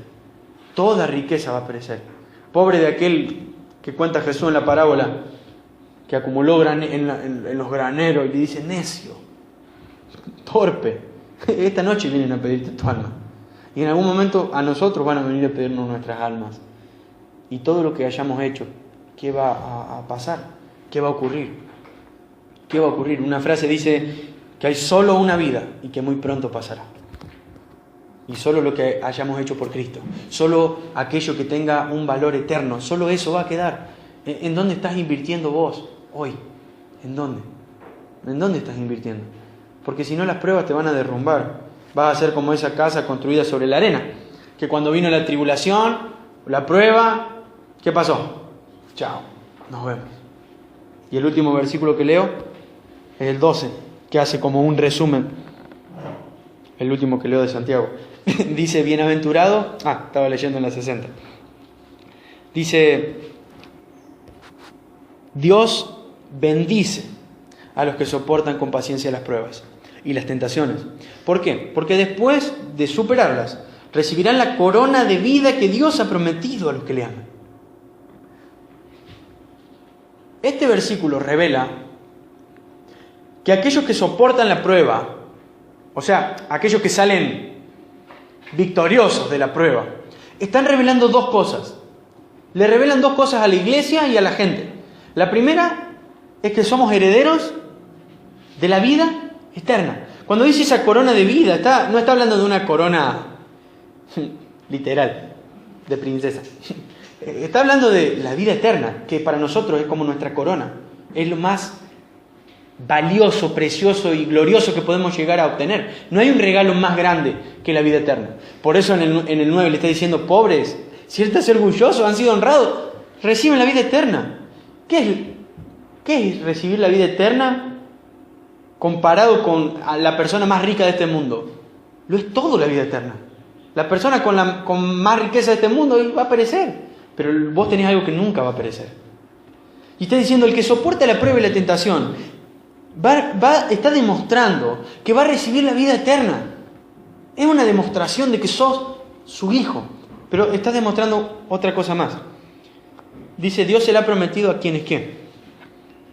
Toda riqueza va a perecer. Pobre de aquel que cuenta Jesús en la parábola, que acumuló en los graneros y le dice: necio, torpe, esta noche vienen a pedirte tu alma. Y en algún momento a nosotros van a venir a pedirnos nuestras almas. Y todo lo que hayamos hecho, ¿qué va a pasar? ¿Qué va a ocurrir? ¿Qué va a ocurrir? Una frase dice que hay solo una vida y que muy pronto pasará. Y solo lo que hayamos hecho por Cristo, solo aquello que tenga un valor eterno, solo eso va a quedar. ¿En dónde estás invirtiendo vos hoy? ¿En dónde? ¿En dónde estás invirtiendo? Porque si no, las pruebas te van a derrumbar. Vas a ser como esa casa construida sobre la arena, que cuando vino la tribulación, la prueba, ¿qué pasó? Chao, nos vemos. Y el último versículo que leo es el 12, que hace como un resumen. El último que leo de Santiago. Dice: bienaventurado. Estaba leyendo en la 60. Dice: Dios bendice a los que soportan con paciencia las pruebas y las tentaciones. ¿Por qué? Porque después de superarlas, recibirán la corona de vida que Dios ha prometido a los que le aman. Este versículo revela que aquellos que soportan la prueba, o sea, aquellos que salen victoriosos de la prueba, están revelando dos cosas. Le revelan dos cosas a la iglesia y a la gente. La primera es que somos herederos de la vida eterna. Cuando dice esa corona de vida, no está hablando de una corona literal, de princesa. Está hablando de la vida eterna, que para nosotros es como nuestra corona. Es lo más valioso, precioso y glorioso que podemos llegar a obtener. No hay un regalo más grande que la vida eterna. Por eso en el 9 le está diciendo: pobres, siéntanse orgullosos, han sido honrados, reciben la vida eterna. ¿Qué es recibir la vida eterna comparado con la persona más rica de este mundo? Lo es todo la vida eterna. La persona con más riqueza de este mundo va a perecer, pero vos tenés algo que nunca va a perecer. Y está diciendo: el que soporta la prueba y la tentación está demostrando que va a recibir la vida eterna. Es una demostración de que sos su hijo. Pero está demostrando otra cosa más. Dice: Dios se le ha prometido a quienes ¿qué?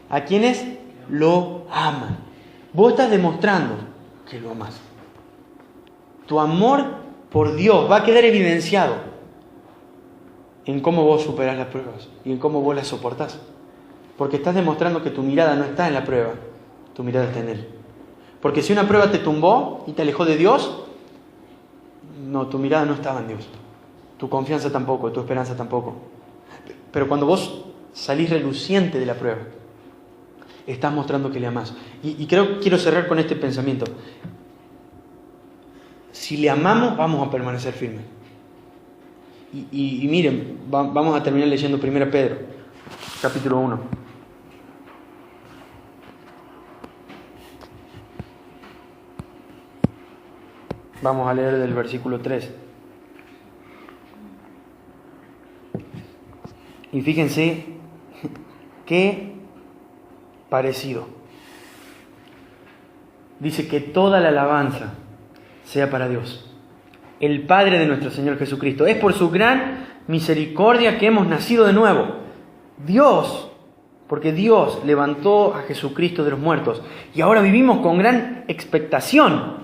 A quienes lo aman. Vos estás demostrando que lo amás. Tu amor por Dios va a quedar evidenciado en cómo vos superás las pruebas y en cómo vos las soportás. Porque estás demostrando que tu mirada no está en la prueba, tu mirada está en Él. Porque si una prueba te tumbó y te alejó de Dios, no, tu mirada no estaba en Dios. Tu confianza tampoco, tu esperanza tampoco. Pero cuando vos salís reluciente de la prueba, estás mostrando que le amás. Y quiero cerrar con este pensamiento. Si le amamos, vamos a permanecer firmes. Y miren, vamos a terminar leyendo 1 Pedro, capítulo 1. Vamos a leer del versículo 3. Y fíjense qué parecido. Dice: que toda la alabanza sea para Dios, el Padre de nuestro Señor Jesucristo. Es por su gran misericordia que hemos nacido de nuevo. Porque Dios levantó a Jesucristo de los muertos. Y ahora vivimos con gran expectación.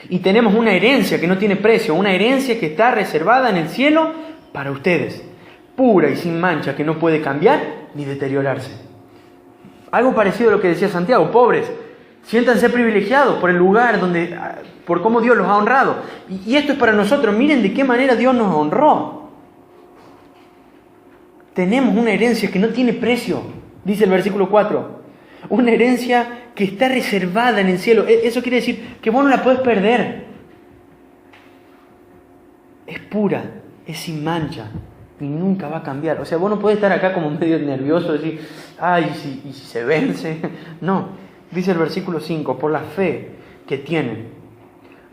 Y tenemos una herencia que no tiene precio, una herencia que está reservada en el cielo para ustedes, pura y sin mancha, que no puede cambiar ni deteriorarse. Algo parecido a lo que decía Santiago: pobres, siéntanse privilegiados por el lugar por cómo Dios los ha honrado. Y esto es para nosotros. Miren de qué manera Dios nos honró. Tenemos una herencia que no tiene precio, dice el versículo 4. Una herencia que está reservada en el cielo. Eso quiere decir que vos no la podés perder. Es pura, es sin mancha y nunca va a cambiar. O sea, vos no podés estar acá como medio nervioso y decir: ay, ¿y si se vence? No, Dice el versículo 5, por la fe que tienen,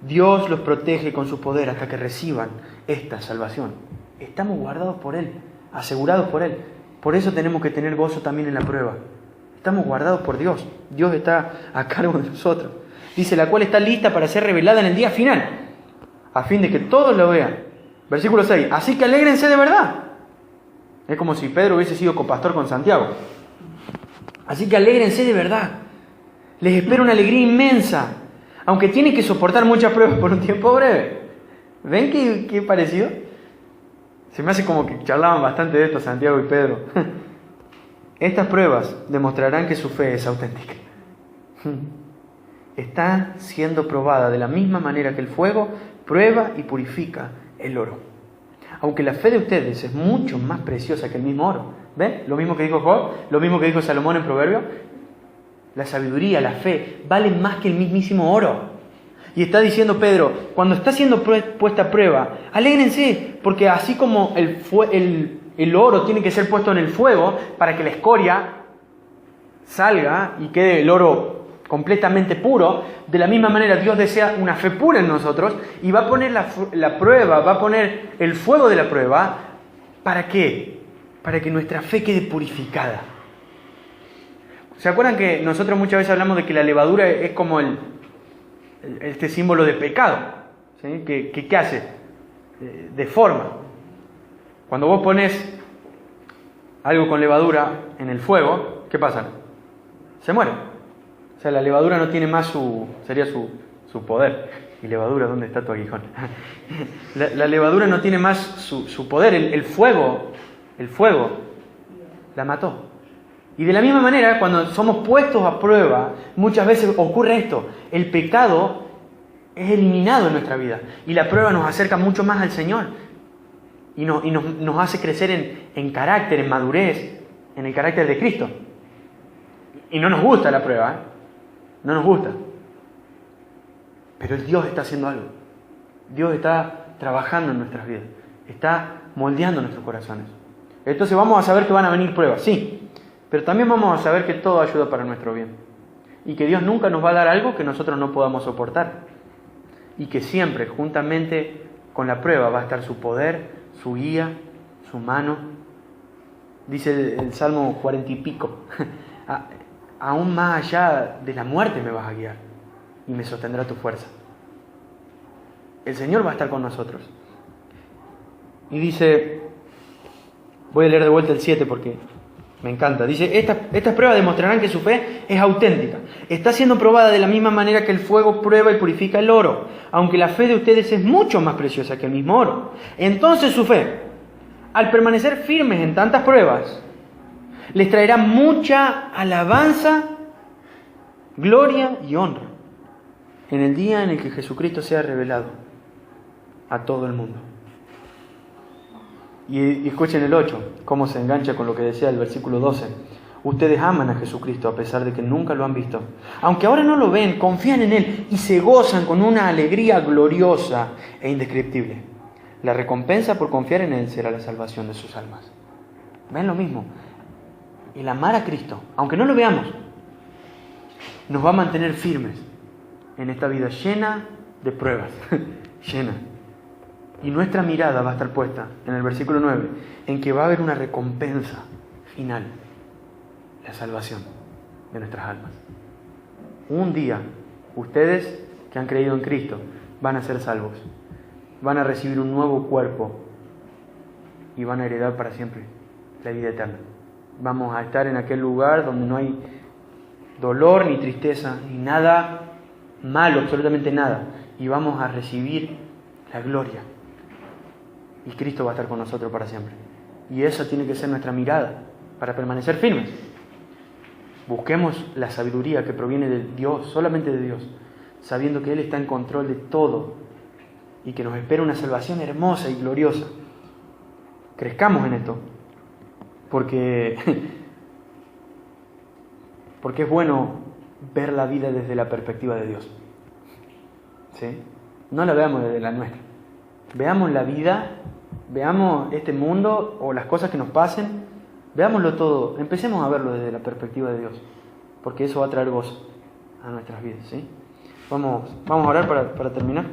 Dios los protege con su poder hasta que reciban esta salvación. Estamos guardados por Él, asegurados por Él. Por eso tenemos que tener gozo también en la prueba. Estamos guardados por Dios. Dios está a cargo de nosotros. Dice, la cual está lista para ser revelada en el día final, a fin de que todos lo vean. Versículo 6, así que alégrense de verdad. Es como si Pedro hubiese sido copastor con Santiago. Así que alégrense de verdad. Les espera una alegría inmensa, aunque tienen que soportar muchas pruebas por un tiempo breve. ¿Ven qué parecido? Se me hace como que charlaban bastante de esto Santiago y Pedro. Estas pruebas demostrarán que su fe es auténtica. Está siendo probada de la misma manera que el fuego prueba y purifica el oro. Aunque la fe de ustedes es mucho más preciosa que el mismo oro. ¿Ven? Lo mismo que dijo Job, lo mismo que dijo Salomón en Proverbios. La sabiduría, la fe, valen más que el mismísimo oro. Y está diciendo Pedro, cuando está siendo puesta a prueba, alégrense, porque así como el oro tiene que ser puesto en el fuego para que la escoria salga y quede el oro completamente puro, de la misma manera Dios desea una fe pura en nosotros y va a poner la prueba, va a poner el fuego de la prueba. ¿Para qué? Para que nuestra fe quede purificada. ¿Se acuerdan que nosotros muchas veces hablamos de que la levadura es como este símbolo de pecado? ¿Sí? ¿Qué hace? Deforma. Cuando vos pones algo con levadura en el fuego, ¿qué pasa? Se muere. O sea, la levadura no tiene más su poder. ¿Y levadura? ¿Dónde está tu aguijón? La levadura no tiene más su poder. El fuego la mató. Y de la misma manera, cuando somos puestos a prueba, muchas veces ocurre esto. El pecado es eliminado en nuestra vida. Y la prueba nos acerca mucho más al Señor. Y nos hace crecer en carácter, en madurez, en el carácter de Cristo. Y no nos gusta la prueba, ¿eh? No nos gusta. Pero Dios está haciendo algo. Dios está trabajando en nuestras vidas. Está moldeando nuestros corazones. Entonces vamos a saber que van a venir pruebas, sí. Pero también vamos a saber que todo ayuda para nuestro bien. Y que Dios nunca nos va a dar algo que nosotros no podamos soportar. Y que siempre, juntamente con la prueba, va a estar su poder, su guía, su mano. Dice el Salmo 40 y pico. Aún más allá de la muerte me vas a guiar. Y me sostendrá tu fuerza. El Señor va a estar con nosotros. Y dice, voy a leer de vuelta el 7 porque me encanta. Dice, estas pruebas demostrarán que su fe es auténtica. Está siendo probada de la misma manera que el fuego prueba y purifica el oro, aunque la fe de ustedes es mucho más preciosa que el mismo oro. Entonces su fe, al permanecer firmes en tantas pruebas, les traerá mucha alabanza, gloria y honra en el día en el que Jesucristo sea revelado a todo el mundo. Y escuchen el 8, cómo se engancha con lo que decía el versículo 12. Ustedes aman a Jesucristo a pesar de que nunca lo han visto. Aunque ahora no lo ven, confían en Él y se gozan con una alegría gloriosa e indescriptible. La recompensa por confiar en Él será la salvación de sus almas. ¿Ven lo mismo? El amar a Cristo, aunque no lo veamos, nos va a mantener firmes en esta vida llena de pruebas. Llena. Y nuestra mirada va a estar puesta, en el versículo 9, en que va a haber una recompensa final, la salvación de nuestras almas. Un día, ustedes que han creído en Cristo van a ser salvos, van a recibir un nuevo cuerpo y van a heredar para siempre la vida eterna. Vamos a estar en aquel lugar donde no hay dolor ni tristeza, ni nada malo, absolutamente nada. Y vamos a recibir la gloria. Y Cristo va a estar con nosotros para siempre. Y esa tiene que ser nuestra mirada para permanecer firmes. Busquemos la sabiduría que proviene de Dios, solamente de Dios, sabiendo que Él está en control de todo y que nos espera una salvación hermosa y gloriosa. Crezcamos en esto, porque es bueno ver la vida desde la perspectiva de Dios. ¿Sí? No la veamos desde la nuestra. Veamos la vida, veamos este mundo o las cosas que nos pasen, veámoslo todo, empecemos a verlo desde la perspectiva de Dios, porque eso va a traer gozo a nuestras vidas, ¿sí? Vamos a orar para terminar.